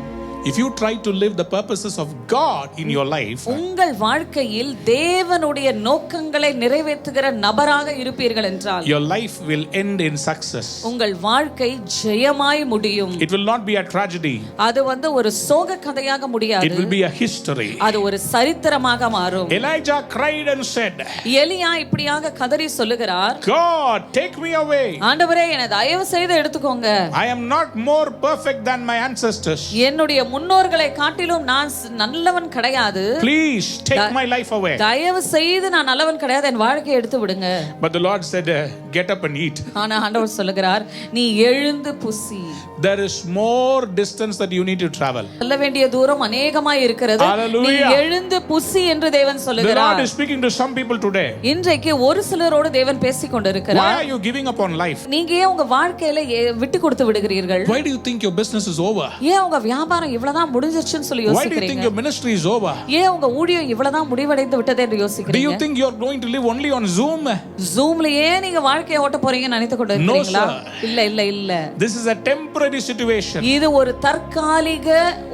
If you try to live the purposes of God in your life, உங்கள் வாழ்க்கையில் தேவனுடைய நோக்கங்களை நிறைவேற்றுகிற நபராக இருப்பீர்கள் என்றால் your life will end in success. உங்கள் வாழ்க்கை ஜெயமாய் முடியும். It will not be a tragedy. அது ஒரு சோக கதையாக முடியாது. It will be a history. அது ஒரு சரித்திரமாக மாறும். Elijah cried and said, எலியா இப்படியாக கதறி சொல்லுகிறார், God, take me away. ஆண்டவரே என்னை தயவு செய்து எடுத்துக்கோங்க. I am not more perfect than my ancestors. என்னுடைய முன்னோர்களை காட்டிலும் நான் நல்லவன் கிடையாது. Please take my life away. தயவு செய்து நான் நல்லவன் கிடையாது, என் வாழ்க்கையை எடுத்து விடுங்க. But the Lord said, get up and eat. ஆனா ஆண்டவர் சொல்லுகிறார், நீ எழுந்து புசி. There is more distance that you need to travel. செல்ல வேண்டிய தூரம் அநேகமாய் இருக்கிறது. நீ எழுந்து புசி என்று தேவன் சொல்லுகிறார். The Lord is speaking to some people today. இன்றைக்கு ஒரு சிலரோடு தேவன் பேசிக் கொண்டிருக்கிறார். Why are you giving up on life? நீங்க ஏன் உங்க வாழ்க்கையில விட்டு கொடுத்து விடுகிறீர்கள்? Why do you think your business is over? ஏன் உங்க வியாபாரம் இவ்வளவுதான் முடிஞ்சிருச்சுன்னு சொல்லி யோசிக்கிறீங்க? Why do you think your ministry is over? ஏன் உங்க ஊழியம் இவ்வளவுதான் முடிவடைந்து விட்டது என்று யோசிக்கிறீங்க? Do you think you are going to live only on Zoom? Zoomலயே நீங்க வாழ்க்கையை ஓட்ட போறீங்கன்னு நினைத்து கொண்டிருக்கீங்களா? இல்ல இல்ல இல்ல. This is a temporary situation. இது ஒரு தற்காலிக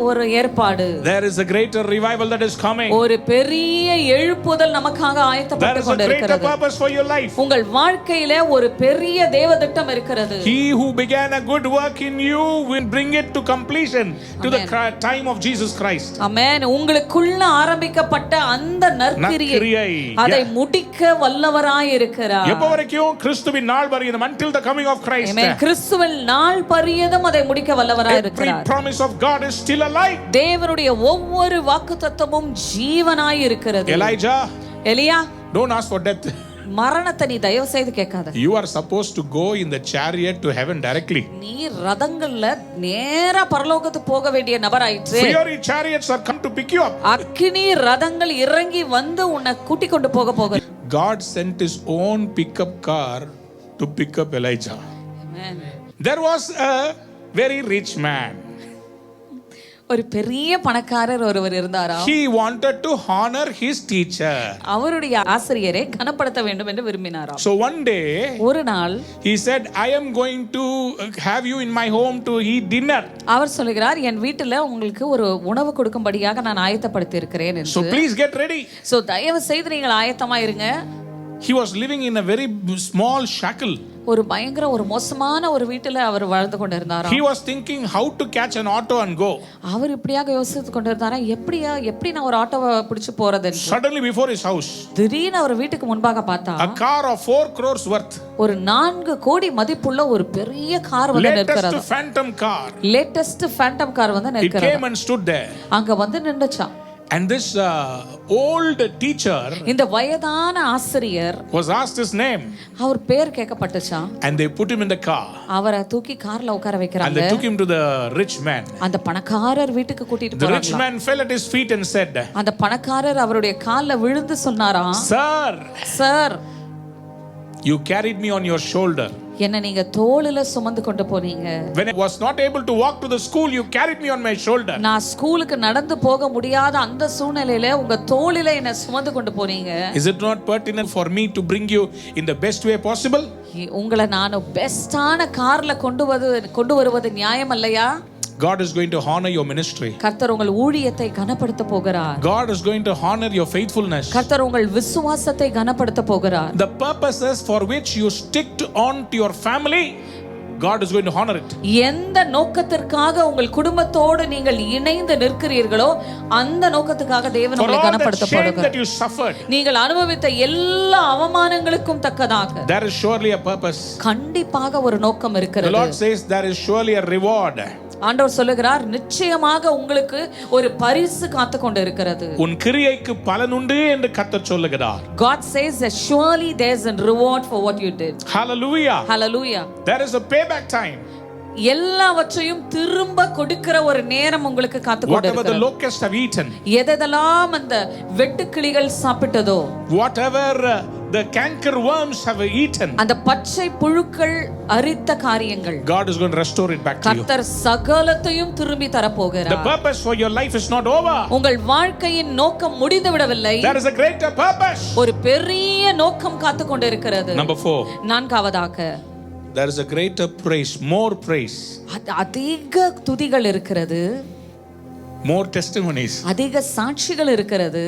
ஒரு ஏற்பாடு. There is a greater revival that is coming. ஒரு பெரிய எழுப்புதல் நமக்காக ஆயத்தப்பட்டு கொண்டிருக்கிறது. There is a greater purpose for your life. உங்கள் வாழ்க்கையிலே ஒரு பெரிய தேவ திட்டம் இருக்கிறது. He who began a good work in you will bring it to completion to the time of Jesus Christ. ஆமென். உங்களுக்குள்ள ஆரம்பிக்கப்பட்ட அந்த நற்கிரியை அதை முடிக்க வல்லவராய் இருக்கிறார். எப்ப வரைக்கும் கிறிஸ்துவின் நாள் பரியந்தம் until the coming of Christ. ஆமென். கிறிஸ்துவின் நாள் பரியந்தம் அதை முடிக்க வல்லவராய் இருக்கிறார். Every promise of God is still alive. தேவனுடைய ஒவ்வொரு வாக்குத்தத்தமும் ஜீவனாய் இருக்கிறது. எலியா, don't ask for death. மரணத்தை நீ தயவு செய்து கேட்காத. You are supposed to go in the chariot to heaven directly. நீ ரதங்கள்ல நேரா பரலோகத்துக்கு போக வேண்டிய நபராயிற்று. Fiery chariots are come to pick you up. அக்கினி ரதங்கள் இறங்கி வந்து உன்னை கூட்டி கொண்டு போக. God sent his own pickup car to pick up Elijah. Amen. There was a very rich man. ஒரு பெரிய பணக்காரர் ஒருவர் இருந்தாராம். He wanted to honor his teacher. அவருடைய ஆசிரியரை கனப்படுத்த வேண்டும் என்று விரும்பினாராம். So one day, ஒரு நாள், he said, I am going to have you in my home to eat dinner. அவர் சொல்கிறார், என் வீட்டில் உங்களுக்கு ஒரு உணவு கொடுக்கும்படியாக நான் ஆயத்தப்படுத்தி இருக்கிறேன் என்று. So please get ready. So தயவு செய்து நீங்கள் ஆயத்தமா இருங்க. He was living in a very small shackle. ஒரு பயங்கர ஒரு மோசமான ஒரு வீட்டில் அவர் வாழ்ந்து கொண்டிருந்தாராம். He was thinking how to catch an auto and go. அவர் இப்படியாக யோசித்து கொண்டிருந்தாராம், எப்படி நான் ஒரு ஆட்டோவை பிடிச்சு போறது. Suddenly before his house, திடீர்னு அவர் வீட்டுக்கு முன்பாக பார்த்தா a car of 4 crores worth. ஒரு 4 கோடி மதிப்புள்ள ஒரு பெரிய கார் வந்து நிற்கிறது. Latest phantom car. Latest Phantom car வந்து நிற்கிறது. It came and stood there. அங்க வந்து நின்னுச்சாம். And this old teacher, இந்த வயதான ஆசிரியர், was asked his name. அவர் பேர் கேட்கப்பட்டுச்சாம். And they put him in the car. அவரை தூக்கி கார்ல உட்கார வைக்கறாங்க. And they took him to the rich man. அந்த பணக்காரர் வீட்டுக்கு கூட்டிட்டு போறாங்க. The rich man fell at his feet and said, அந்த பணக்காரர் அவருடைய கால்ல விழுந்து சொன்னாராம், Sir, you carried me on your shoulder. என்ன நீங்க தோளில சுமந்து கொண்டு போனீங்க. When I was not able to walk to the school, you carried me on my shoulder. நான் ஸ்கூலுக்கு நடந்து போக முடியாத அந்த சூழ்நிலையில உங்க தோளில என்ன சுமந்து கொண்டு போனீங்க. Is it not pertinent for me to bring you in the best way possible? உங்களை நான் பெஸ்டான கார்ல கொண்டு வருவது நியாயம் இல்லையா? God is going to honor your ministry. கர்த்தர் உங்கள் ஊழியத்தை கனப்படுத்த போகிறார். God is going to honor your faithfulness. கர்த்தர் உங்கள் விசுவாசத்தை கனப்படுத்த போகிறார். The purposes for which you sticked on to your family, God is going to honor it. எந்த நோக்கத்திற்காக உங்கள் குடும்பத்தோடு நீங்கள் இணைந்து நிற்கிறீர்களோ அந்த நோக்கத்துக்காக தேவன் உங்களை கனப்படுத்த போகிறார். நீங்கள் அனுபவித்த எல்லா அவமானங்களுக்கும் தக்கதாக there is surely a purpose. கண்டிப்பாக ஒரு நோக்கம் இருக்கிறது. The Lord says there is surely a reward. ஆண்டவர் சொல்லுகிறார், நிச்சயமாக உங்களுக்கு ஒரு பரிசு காத்து கொண்டு இருக்கிறது. உன் கிரியைக்கு பலன் உண்டு என்று கர்த்தர் சொல்லுகிறார். God says that surely there is a reward for what you did. Hallelujah. Hallelujah. There is a payback time. எல்லாவற்றையும் திரும்ப கொடுக்கிற ஒரு நேரம் உங்களுக்கு காத்து கொண்டிருக்கிறது. Whatever the locusts have eaten, எதெல்லாம் அந்த வெட்டுக்கிளிகள் சாப்பிட்டதோ, whatever the canker worms have eaten, அந்த பச்சை புழுக்கள் அரித்த காரியங்கள், God is going to restore it back to you. கர்த்தர் சகலத்தையும் திரும்பி தர போகிறார். The purpose for your life is not over. உங்கள் வாழ்க்கையின் நோக்கம் முடிந்து விடவில்லை. There is a greater purpose. ஒரு பெரிய நோக்கம் காத்து கொண்டிருக்கிறது. Number 4. நான்காவதாக, there is a greater praise, more praise. அதிக துதிகள் இருக்கிறது. More testimonies. அதிக சாட்சிகள் இருக்கிறது.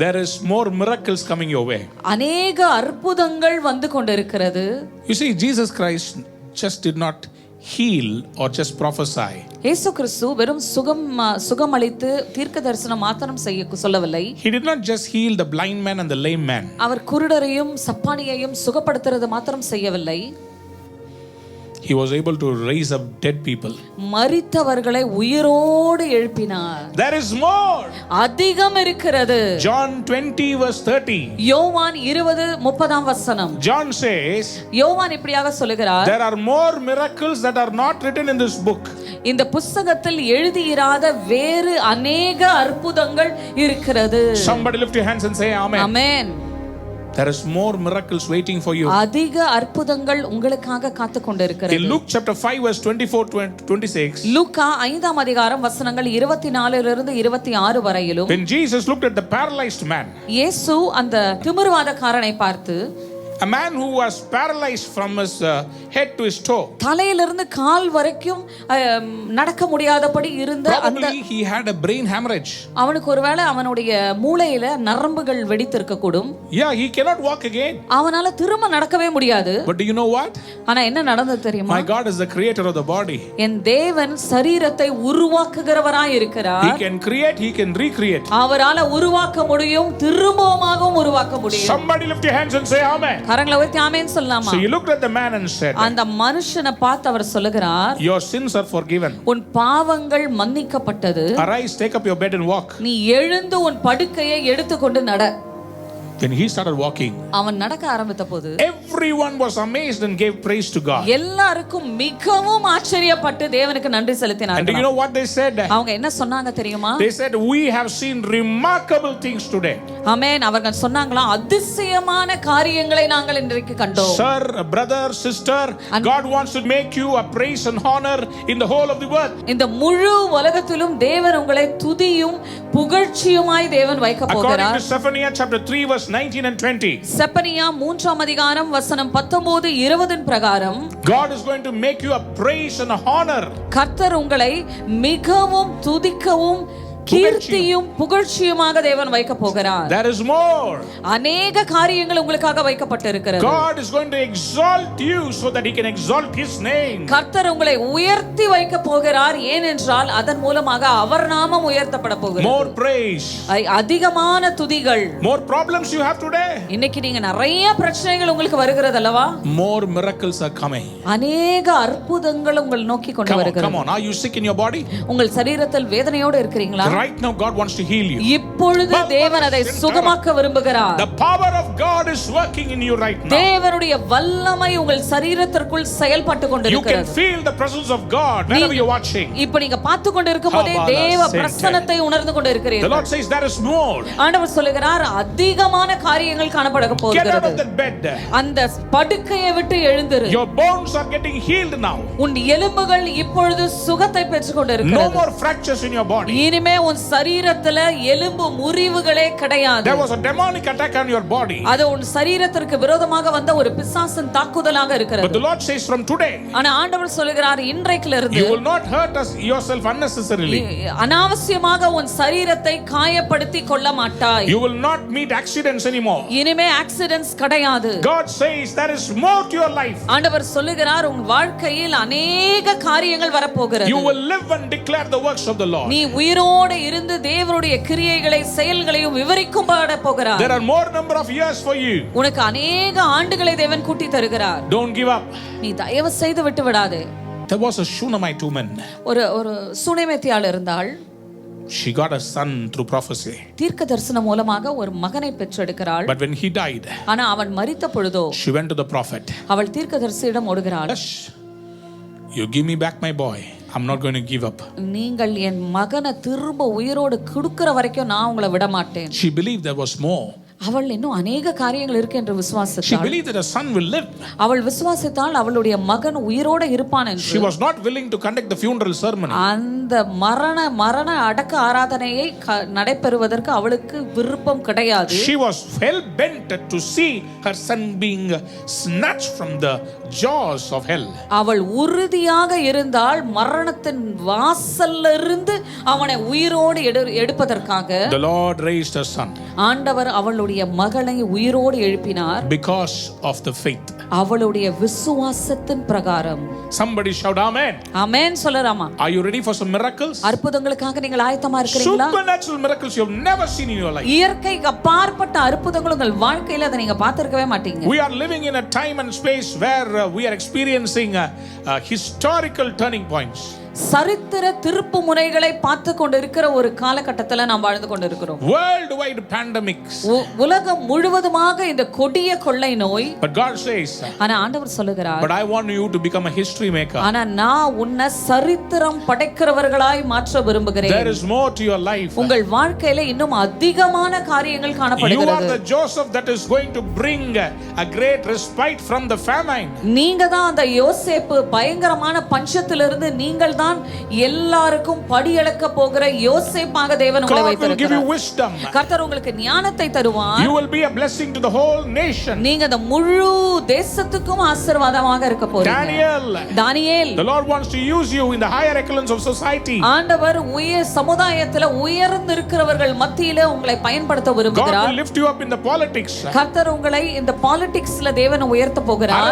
There is more miracles coming your way. அநேக அற்புதங்கள் வந்து கொண்டிருக்கிறது. You see, Jesus Christ just did not heal or just prophesy. இயேசு கிறிஸ்து வெறும் சுகமளித்து தீர்க்க தரிசனம் மாத்திரம் சொல்லவில்லை. He did not just heal the blind man and the lame man. அவர் குருடரையும் சப்பானியையும் சுகப்படுத்துறது மாத்திரம் செய்யவில்லை. He was able to raise up dead people. மரித்தவர்களை உயிரோடு எழுப்பினார். There is more. அதிகம் இருக்கிறது. John 20 verse 30. யோவான் 20:30 வசனம். John says, யோவான் இப்படியாக சொல்லுகிறார், there are more miracles that are not written in this book. இந்த புத்தகத்தில் எழுதியிராத வேறு அநேக அற்புதங்கள் இருக்கிறது. Somebody lift your hands and say amen. Amen. There is more miracles waiting for you. அதிக அற்புதங்கள் உங்களுக்காக காத்து கொண்டிருக்கிறது. In Luke chapter 5 verse 24-26. லூக்கா 5ஆம் அதிகாரம் வசனங்கள் 24 இருந்து 26 வரையிலும். When Jesus looked at the paralyzed man. இயேசு அந்த திமிர்வாதக்காரனை பார்த்து, a man who was paralyzed from his head to his toe. தலையிலிருந்து கால் வரைக்கும் நடக்க முடியாதபடி இருந்த அந்த probably he had a brain hemorrhage. அவனுக்கு ஒருவேளை அவனுடைய மூளையில நரம்புகள் வெடித்திருக்க கூடும். Yeah, he cannot walk again. அவனால திரும்ப நடக்கவே முடியாது. But do you know what? ஆனா என்ன நடந்தது தெரியுமா? My God is the creator of the body. என் தேவன் சரீரத்தை உருவாக்குகிறவராய் இருக்கிறார். He can create, he can recreate. அவரால உருவாக்க முடியும், திரும்பவும் உருவாக்க முடியும். Somebody lift your hands and say amen. கரங்களை உயர்த்தி ஆமென் சொல்லலாமா? So he looked at the man and said, அந்த மனுஷனை பார்த்து அவர் சொல்லுகிறார், your sins are forgiven. உன் பாவங்கள் மன்னிக்கப்பட்டது. Arise, take up your bed and walk. நீ எழுந்து உன் படுக்கையை எடுத்துக்கொண்டு நட. Then he started walking. அவன் நடக்க ஆரம்பித்த போது everyone was amazed and gave praise to God. எல்லாருக்கும் மிகவும் ஆச்சரியப்பட்டு தேவனுக்கு நன்றி செலுத்தினார்கள். And do you know what they said? அவங்க என்ன சொன்னாங்க தெரியுமா? They said, we have seen remarkable things today. ஆமென். அவர்கள் சொன்னாங்களா, அதிசயமான காரியங்களை நாங்கள் இன்றைக்கு கண்டோம். Sir, brother, sister, God wants to make you a praise and honor in the whole of the world. இந்த முழு உலகத்திலும் தேவன் உங்களை துதியும் புகழ்ச்சியுமாய் தேவன் வைக்க போகிறார். According to Zephaniah chapter 3 verse 19 and 20. Zephaniah 3ஆம் அதிகாரம் வசனம் 19 20 பிரகாரம் God is going to make you a praise and a honor. கர்த்தர் உங்களை மிகவும் துதிக்கவும் கீர்த்தியும் புகழ்ச்சியுமாக தேவன் வைக்க போகிறார். There is more. அநேக காரியங்கள் உங்களுக்காக வைக்கப்பட்டிருக்கிறது. God is going to exalt you so that he can exalt his name. கர்த்தர் உங்களை உயர்த்தி வைக்க போகிறார். ஏனென்றால் அதன் மூலமாக அவர் நாமம் உயர்த்தப்பட போகிறது. More praise. அதிகமான துதிகள். More problems you have today. இன்னைக்கு நீங்க நிறைய பிரச்சனைகள் உங்களுக்கு வருகிறது அல்லவா? More miracles are coming. அநேக அற்புதங்கள் உங்களை நோக்கி கொண்டு வருகிறது. Come on, are you sick in your body? உங்கள் சரீரத்தில் வேதனையோடு இருக்கிறீங்களா? Right now God wants to heal you. இப்பொழுது தேவன் அதை சுகமாக்க விரும்புகிறார். The power of God is working in you right now. தேவனுடைய வல்லமை உங்கள் சரீரத்திற்குள் செயல்பட்டு கொண்டிருக்கிறது. You can feel the presence of God whenever you're watching. இப்போ நீங்க பார்த்து கொண்டிருக்கும்போதே தேவ பிரசன்னத்தை உணர்ந்து கொண்டிருக்கிறீர்கள். The Lord says there is more. ஆண்டவர் சொல்லுகிறார், அதிகமான காரியங்கள் காணப்பட போகிறது. Get out of that bed. அந்த படுக்கையை விட்டு எழுந்திரு. Your bones are getting healed now. உன் எலும்புகள் இப்பொழுது சுகத்தை பெற்றுக் கொண்டிருக்கிறது. No more fractures in your body. இனிமே உன் சரீரத்துல எலும்பு முறிவுகளே கிடையாது. There was a demonic attack on your body. அது உன் சரீரத்திற்கு விரோதமாக வந்த ஒரு பிசாசின் தாக்குதலாக இருக்கிறது. But the Lord says from today, ஆனா ஆண்டவர் சொல்லுகிறார், இன்றைக்கிலிருந்து you will not hurt yourself unnecessarily. அனாவசியமாக உன் சரீரத்தை காயப்படுத்தி கொள்ள மாட்டாய். You will not meet accidents anymore. இனிமே ஆக்சிடென்ட்ஸ் கிடையாது. God says there is more to your life. ஆண்டவர் சொல்லுகிறார், உன் வாழ்க்கையில் அநேக காரியங்கள் வரப்போகிறது. You will live and declare the works of the Lord. நீ உயிரோடு இருந்து தேவனுடைய கிரியைகளை செயல்களையும் விவரிக்கும் பாட போகிறார். There are more number of years for you. உனக்கு அநேக ஆண்டுகளை தேவன் கூட்டி தருகிறார். Don't give up. நீ தயவு செய்து விட்டு விடாதே. There was a Shunammite woman. ஒரு சுனேமித்தியாள் இருந்தாள். She got a son through prophecy. தீர்க்க தரிசனம் மூலமாக ஒரு மகனை பெற்றெடுக்கிறாள். But when he died, ஆனா அவன் மரித்த பொழுதோ she went to the prophet. அவள் தீர்க்கதரிசியிடம் ஓடுகிறாள். You give me back my boy. I'm not going to give up. நீங்கள் என் மகனை திரும்ப உயிரோடு கொடுக்கிற வரைக்கும் நான் உங்களை விட மாட்டேன். She believed there was more. அவள் இன்னும் அநேக காரியங்கள் இருக்கு என்று விசுவாசித்தாள். She believed that her son will live. அவள் விசுவாசித்தாள் அவளுடைய மகன் உயிரோடு இருப்பான் என்று. She was not willing to conduct the funeral ceremony. அந்த அந்த மரண அடக்க ஆராதனையை நடைபெறுவதற்கு அவளுக்கு விருப்பம் கிடையாது. She was hell bent to see her son being snatched from the jaws of hell. அவள் உறுதியாக இருந்தால் மரணத்தின் வாசல்ல இருந்து அவனை உயிரோடு எடுப்பதற்காக The Lord raised her son. ஆண்டவர் அவளுடைய மகளை உயிரோடு எழுப்பினார். Because of the faith. அவளுடைய விசுவாசத்தின் பிரகாரம். Somebody shout amen. Amen சொல்லலாமா? Are you ready for some miracles? அற்புதங்களுக்காக நீங்கள் ஆயத்தமா இருக்கிறீங்களா? Supernatural miracles you have never seen in your life. இயற்கைக்கு அப்பாற்பட்ட அற்புதங்கள் உங்கள் வாழ்க்கையில அதை நீங்க பார்த்திருக்கவே மாட்டீங்க. We are living in a time and space where we are experiencing historical turning points. சரித்திர திருப்பு முனைகளை பார்த்து கொண்டிருக்கிற ஒரு காலகட்டத்தில் நாம் வாழ்ந்து கொண்டிருக்கிறோம். Worldwide pandemics. உலகம் முழுவதுமாக இந்த கொடிய கொள்ளை நோய். But God says, ஆனா ஆண்டவர் சொல்லுகிறார், but I want you to become a history maker. ஆனா நான் உன்னை சரித்திரம் படைக்கிறவர்களாய் மாற்ற விரும்புகிறேன். There is more to your life. உங்கள் வாழ்க்கையில இன்னும் அதிகமான காரியங்கள் காணப்படுகிறது. You are the Joseph that is going to bring a great respite from the famine. நீங்க தான் அந்த யோசேப்பு பயங்கரமான பஞ்சத்திலிருந்து நீங்கள் தான் எல்லாருக்கும் படியளக்க போகிற யோசேப்பாக தேவன் உங்களை வைத்திருக்கிறார். கர்த்தர் உங்களுக்கு ஞானத்தை தருவார். You will be a blessing to the whole nation. நீங்க அந்த முழு தேசத்துக்கும் ஆசீர்வாதமாக இருக்க போறீங்க. தானியேல், the Lord wants to use you in the higher echelons of society. ஆண்டவர் உயர் சமுதாயத்தில் உயர்ந்து இருக்கிறவர்கள் மத்தியில உங்களை பயன்படுத்த விரும்புகிறார். God will lift you up in the politics. கர்த்தர் உங்களை இந்த பாலிடிக்ஸ்ல தேவன் உயர்த்த போகிறார்.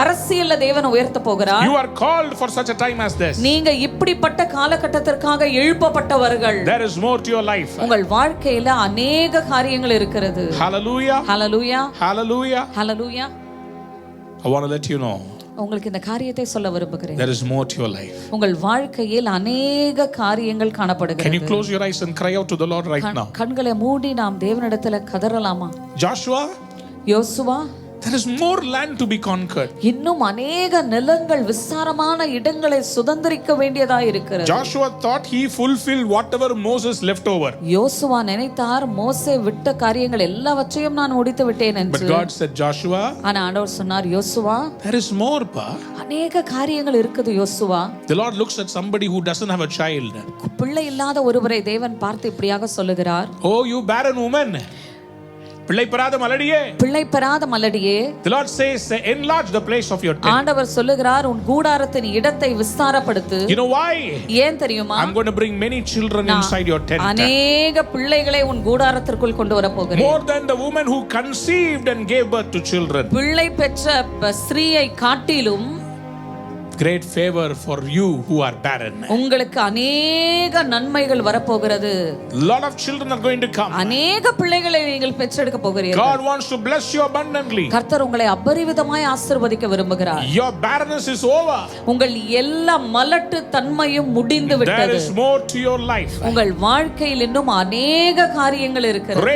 அரசியல்ல தேவன் உயர்த்த போகிறார். You are called for such a time as this. நீங்க இப்படிப்பட்ட காலகட்டத்திற்காக எழுப்பப்பட்டவர்கள். There is more to your life. உங்கள் வாழ்க்கையில अनेक காரியங்கள் இருக்கிறது. Hallelujah. Hallelujah. Hallelujah. Hallelujah. I want to let you know. உங்களுக்கு இந்த காரியத்தை சொல்ல விரும்புகிறேன். There is more to your life. உங்கள் வாழ்க்கையில் अनेक காரியங்கள் காணப்படுகிறது. Can you close your eyes and cry out to the Lord right now? கண்களை மூடி நாம் தேவனிடத்தில் கதறலாமா? Joshua, Joshua, there is more land to be conquered. இன்னும் अनेक நிலங்கள் விஸ்தாரமான இடங்களை சுதந்தரிக்க வேண்டியதாய் இருக்கிறது. Joshua thought he fulfilled whatever Moses left over. யோசுவா நினைத்தார் மோசே விட்ட காரியங்கள் எல்லாவற்றையும் நான் முடித்து விட்டேன் என்று. But God said, Joshua, ஆனா ஆண்டவர் சொன்னார், யோசுவா, there is more, pa. अनेक காரியங்கள் இருக்குது யோசுவா. The Lord looks at somebody who doesn't have a child. பிள்ளை இல்லாத ஒருவரை தேவன் பார்த்து இப்படியாக சொல்லுகிறார், oh you barren woman, பிள்ளை பெறாத மலடியே, பிள்ளை பெறாத மலடியே. The Lord says, enlarge the place of your tent. ஆண்டவர் சொல்லுகிறார், உன் கூடாரத்தின் இடத்தை விஸ்தாரப்படுத்து. You know why? ஏன் தெரியுமா? I'm going to bring many children inside your tent. अनेक பிள்ளைகளை உன் கூடாரத்திற்குள் கொண்டு வர போகிறேன். More than the woman who conceived and gave birth to children. பிள்ளை பெற்ற ஸ்திரீயை காட்டிலும் great favor for you who are barren. உங்களுக்கு अनेक நன்மைகள் வரப்போகிறது. Lot of children are going to come. अनेक பிள்ளைகளை நீங்கள் பெற்றெடுக்க போகிறீர்கள். God wants to bless you abundantly. கர்த்தர் உங்களை அபரிவிதமாய் ஆசீர்வதிக்க விரும்புகிறார். Your barrenness is over. உங்கள் எல்லா மலட்டு தன்மையும் முடிந்து விட்டது. There is more to your life. உங்கள் வாழ்க்கையில் இன்னும் अनेक காரியங்கள் இருக்கிறது.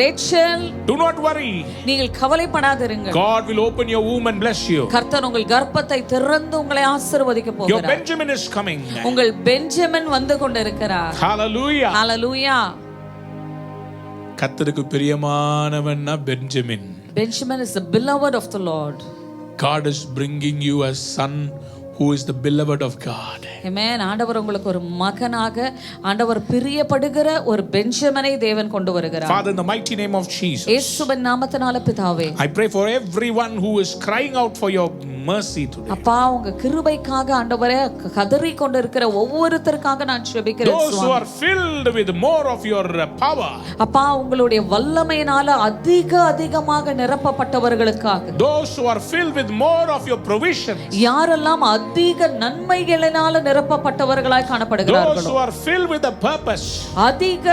Rachel, do not worry. நீங்கள் கவலைப்படாதிருங்கள். God will open your womb and bless you. கர்த்தர் உங்கள் கர்ப்பத்தை திறந்து உங்களை ஆசீர்வதிக்க போகிறார். Your Benjamin is coming. உங்கள் பெஞ்சமின் வந்து கொண்டிருக்கிறார். Hallelujah. Hallelujah. கர்த்தருக்கு பிரியமானவன்னா Benjamin. Benjamin is the beloved of the Lord. God is bringing you a son who is the beloved of God. Amen. ஆண்டவர் உங்களுக்கு ஒரு மகனாக, ஆண்டவர் பிரியப்படுகிற ஒரு பெஞ்சமினை தேவன் கொண்டு வருகிறார். Father, in the mighty name of Jesus, இயேசுவின் நாமத்தினால பிதாவே, I pray for everyone who is crying out for your mercy today. அப்பா உங்க கிருபைக்காக ஆண்டவரே கதறி கொண்டிருக்கிற ஒவ்வொருத்தருக்காக நான் ஜெபிக்கிறேன். Those who are filled with more of your power. அப்பா உங்களுடைய வல்லமையினால அதிகமாக நிரப்பப்பட்டவர்களுக்காக. Those who are filled with more of your provisions. யாரெல்லாம் அதிக நன்மைகளினால நிரப்பப்பட்டவர்களாய் காணப்படுகிறார்களோ. Those who are filled with a purpose. அதிக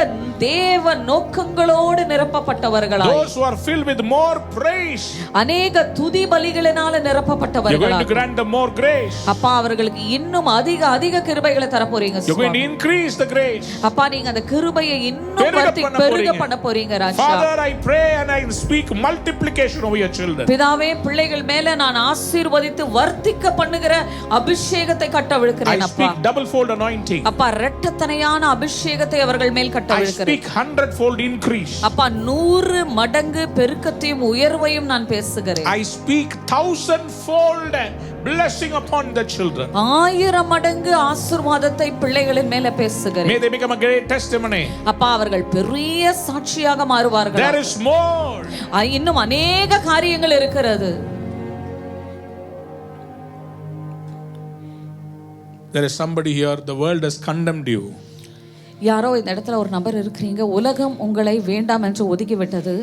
தேவ நோக்கங்களோடு நிரப்பப்பட்டவர்களாய். Those who are filled with more praise. अनेक துதி பலிகளினால நிரப்பப்பட்டவர்களாய். You're going to grant them more grace. அப்பா அவர்களுக்கு இன்னும் அதிக கிருபைகளை தர போறீங்க. You're going to increase the grace. அப்பா நீங்க அந்த கிருபையை இன்னும் பெருக பண்ண போறீங்க ராஜா. Father, I pray and I speak multiplication over your children. பிதாவே பிள்ளைகள் மேல நான் ஆசீர்வதித்து வர்த்திக்க பண்ணுகிற அபிஷேகத்தை I கட்டவிழ்க்கிறேன் அப்பா. speak double fold anointing. அப்பா இரட்டத்தனையான அபிஷேகத்தை அவர்கள் மேல் I கட்டவிழ்க்கிறேன். speak 100-fold increase. அப்பா 100 மடங்கு பெருக்கத்தையும் உயர்வையும் நான் பேசுகிறேன். I speak 1000-fold blessing upon the children. 1000 மடங்கு ஆசீர்வாதத்தை பிள்ளைகளின் மேல பேசுகிறேன். May they become a great testimony. அப்பா அவர்கள் பெரிய சாட்சியாக மாறுவார்கள். There is more. இன்னும் அநேக காரியங்கள் இருக்கிறது. There is somebody here, the world has condemned you. யாரோ இந்த இடத்துல ஒரு நபர் இருக்கிறீங்க, உலகம் உங்களை வேண்டாம் என்று ஒதுக்கி விட்டது.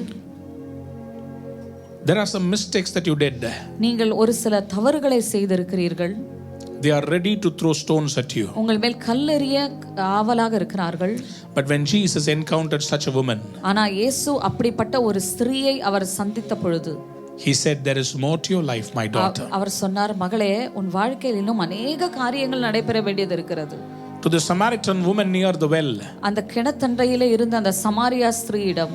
There are some mistakes that you did. நீங்கள் ஒரு சில தவறுகளை செய்திருக்கிறீர்கள். They are ready to throw stones at you. உங்கள் மேல் கல்லெறிய ஆவலாக இருக்கிறார்கள். But when Jesus encountered such a woman, ஆனா இயேசு அப்படிப்பட்ட ஒரு ஸ்திரீயை அவர் சந்தித்த பொழுது, he said, there is more to your life, my daughter. அவர் சொன்னார், மகளே உன் வாழ்க்கையில் இன்னும் அநேக காரியங்கள் நடைபெற வேண்டியது இருக்கிறது. To the Samaritan woman near the well, அந்த கிணத்தண்டையிலே இருந்த அந்த Samariya ஸ்திரீயிடம்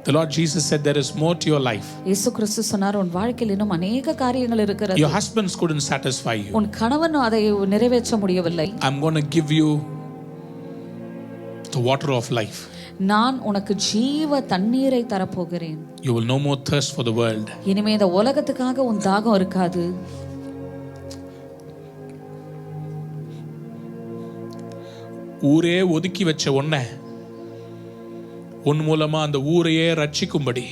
the Lord Jesus said, there is more to your life. இயேசு கிறிஸ்து சொன்னார், உன் வாழ்க்கையில் இன்னும் அநேக காரியங்கள் இருக்கிறது. Your husbands couldn't satisfy you. உன் கணவன் அதை நிறைவேற்ற முடியவில்லை. I'm going to give you the water of life. நான் உனக்கு ஜீவ தண்ணீரை தரப்போகிறேன். You will no more thirst for the world. இனிமே இந்த உலகத்துக்காக உன் தாகம் இருக்காது. ஊரே ஒதுக்கி வச்ச உன்னை உன் மூலமா அந்த ஊரையே ரட்சிக்கும்படி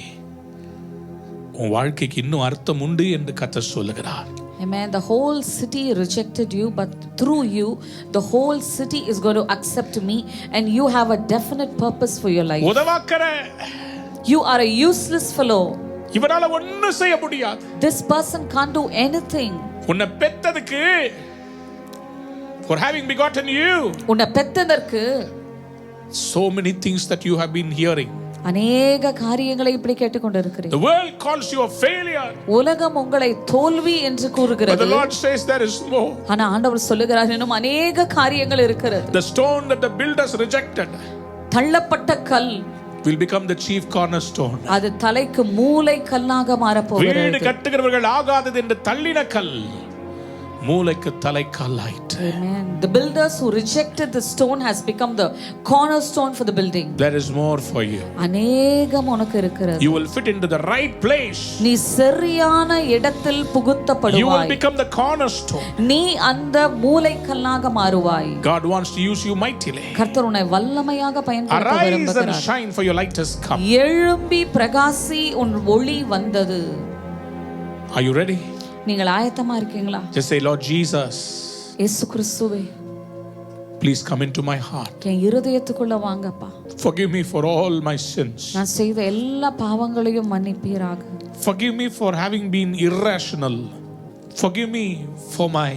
உன் வாழ்க்கைக்கு இன்னும் அர்த்தம் உண்டு என்று கர்த்தர் சொல்லுகிறார். Amen. The whole city rejected you, but through you, the whole city is going to accept me, and you have a definite purpose for your life. உதவாக்கற You are a useless fellow. இவரால ஒண்ணும் செய்ய முடியாது. This person can't do anything. உன்னை பெத்ததுக்கு, for having begotten you, உன்னை பெத்ததற்கு so many things that you have been hearing. அநேக காரியங்களை இப்படி கேட்டுக்கொண்டிருக்கிறேன். The world calls you a failure. உலகம் உங்களை தோல்வி என்று But கூறுகிறது. the Lord says there is more. ஆனா ஆண்டவர் சொல்லுகிறார், இன்னும் அநேக காரியங்கள் இருக்கிறது. The stone that the builders rejected தள்ளப்பட்ட கல் will become the chief cornerstone. அது தலைக்கு மூலை கல்லாக மாறப் போகிறது. வீடு கட்டுகிறவர்கள் ஆகாதது என்று தள்ளின கல் மூலைக்கு தலைக்கல்லாயிற்று. Amen. The builders who rejected the stone has become the cornerstone for the building. There is more for you. அநேகம் உனக்கு இருக்கிறது. You will fit into the right place. நீ சரியான இடத்தில் You will புகுத்தப்படுவாய். become the cornerstone. நீ அந்த மூலைக்கல்லாக மாறுவாய். God wants to use you mightily. கர்த்தர் உன்னை வல்லமையாக பயன்படுத்த Arise and விரும்புகிறார். shine, for your light has come. எழும்பி பிரகாசி, உன் ஒளி வந்தது. Are you ready? நீங்கள் ஆயத்தமா இருக்கீங்களா? Just say, Lord Jesus, இயேசு கிறிஸ்துவே, please come into my heart. என் இருதயத்துக்குள்ள வாங்கப்பா. Forgive me for all my sins. நான் செய்த எல்லா பாவங்களையும் மன்னிப்பீராக. Forgive me for having been irrational. Forgive me for my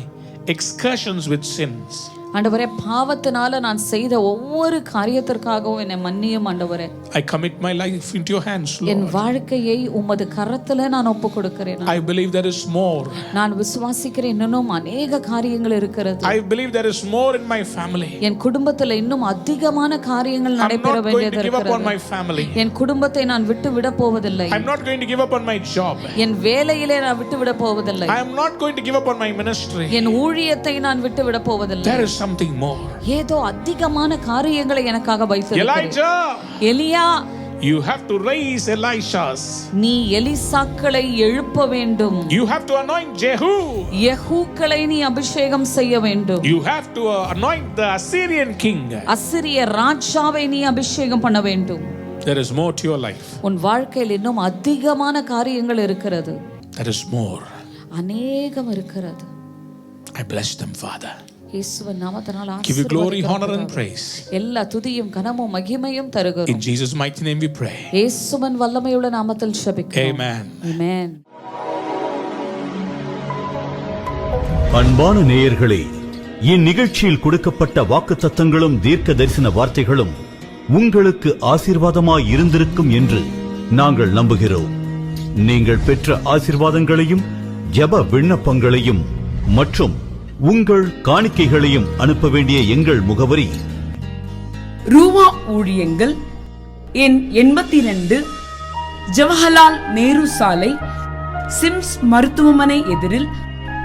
excursions with sins. ஆண்டவரே, பாவத்தினால நான் செய்த ஒவ்வொரு காரியத்திற்காகவும் என்னை மன்னியும் ஆண்டவரே. I commit my life into your hands, N Lord. வாழ்க்கையை உமது கரத்துல நான் ஒப்புக் கொடுக்கிறேன். I believe there is more. நான் விசுவாசிக்கிறேன், இன்னும் அநேக காரியங்கள் இருக்கிறது. I believe there is more in my family. என் குடும்பத்துல இன்னும் அதிகமான காரியங்கள் I'm நடைபெற not going வேண்டியது to give up on இருக்கிறது. my family. என் குடும்பத்தை நான் விட்டு விட போவதில்லை. I'm not going to give up on my job. என் வேலையிலே நான் விட்டு விட போவதில்லை. I am not going to give up on my ministry. என் ஊழியத்தை நான் விட்டு விட போவதில்லை. There is something more. ஏதோ அதிகமான காரியங்களை எனக்காக வைத்திருக்கிறேன். Elijah, எலியா, you have to raise Elishas. நீ எலிசாக்களை எழுப்ப வேண்டும். You have to anoint Jehu. யெகூக்களை நீ அபிஷேகம் செய்ய வேண்டும். You have to anoint the Assyrian king. அசிரிய ராஜாவை நீ அபிஷேகம் பண்ண வேண்டும். There is more to your life. உன் வாழ்க்கையில் இன்னும் அதிகமான காரியங்கள் இருக்கிறது. There is more. அநேகம் இருக்கிறது. I bless them, Father. இயேசுவின் நாமத்தினால் Give you glory, honor and ஆசீர்வதிக்கிறோம். praise. எல்லா துதியும் கனமும் மகிமையும் தருகிறோம். In Jesus' mighty name we pray. இயேசுவின் வல்லமையுள்ள நாமத்தில் ஜெபிக்கிறோம். Amen. Amen. அன்பான நேயர்களே, இந்நிகழ்ச்சியில் கொடுக்கப்பட்ட வாக்குத்தத்தங்களும் தீர்க்க தரிசன வார்த்தைகளும் உங்களுக்கு ஆசீர்வாதமாய் இருந்திருக்கும் என்று நாங்கள் நம்புகிறோம். நீங்கள் பெற்ற ஆசீர்வாதங்களையும் ஜெப விண்ணப்பங்களையும் மற்றும் உங்கள் காணிக்கைகளையும் அனுப்ப வேண்டிய எங்கள் முகவரி: ரூவா ஊழியங்கள், எண் 82, ஜவஹர்லால் நேரு சாலை, சிம்ஸ் மருத்துவமனை எதிரில்,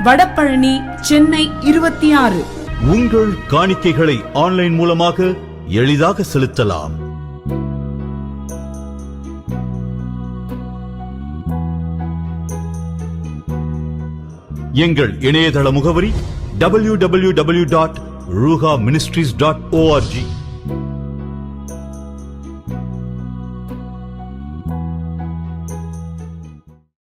வடபழனி, சென்னை 26. உங்கள் காணிக்கைகளை ஆன்லைன் மூலமாக எளிதாக செலுத்தலாம். எங்கள் இணையதள முகவரி www.ruhaministries.org.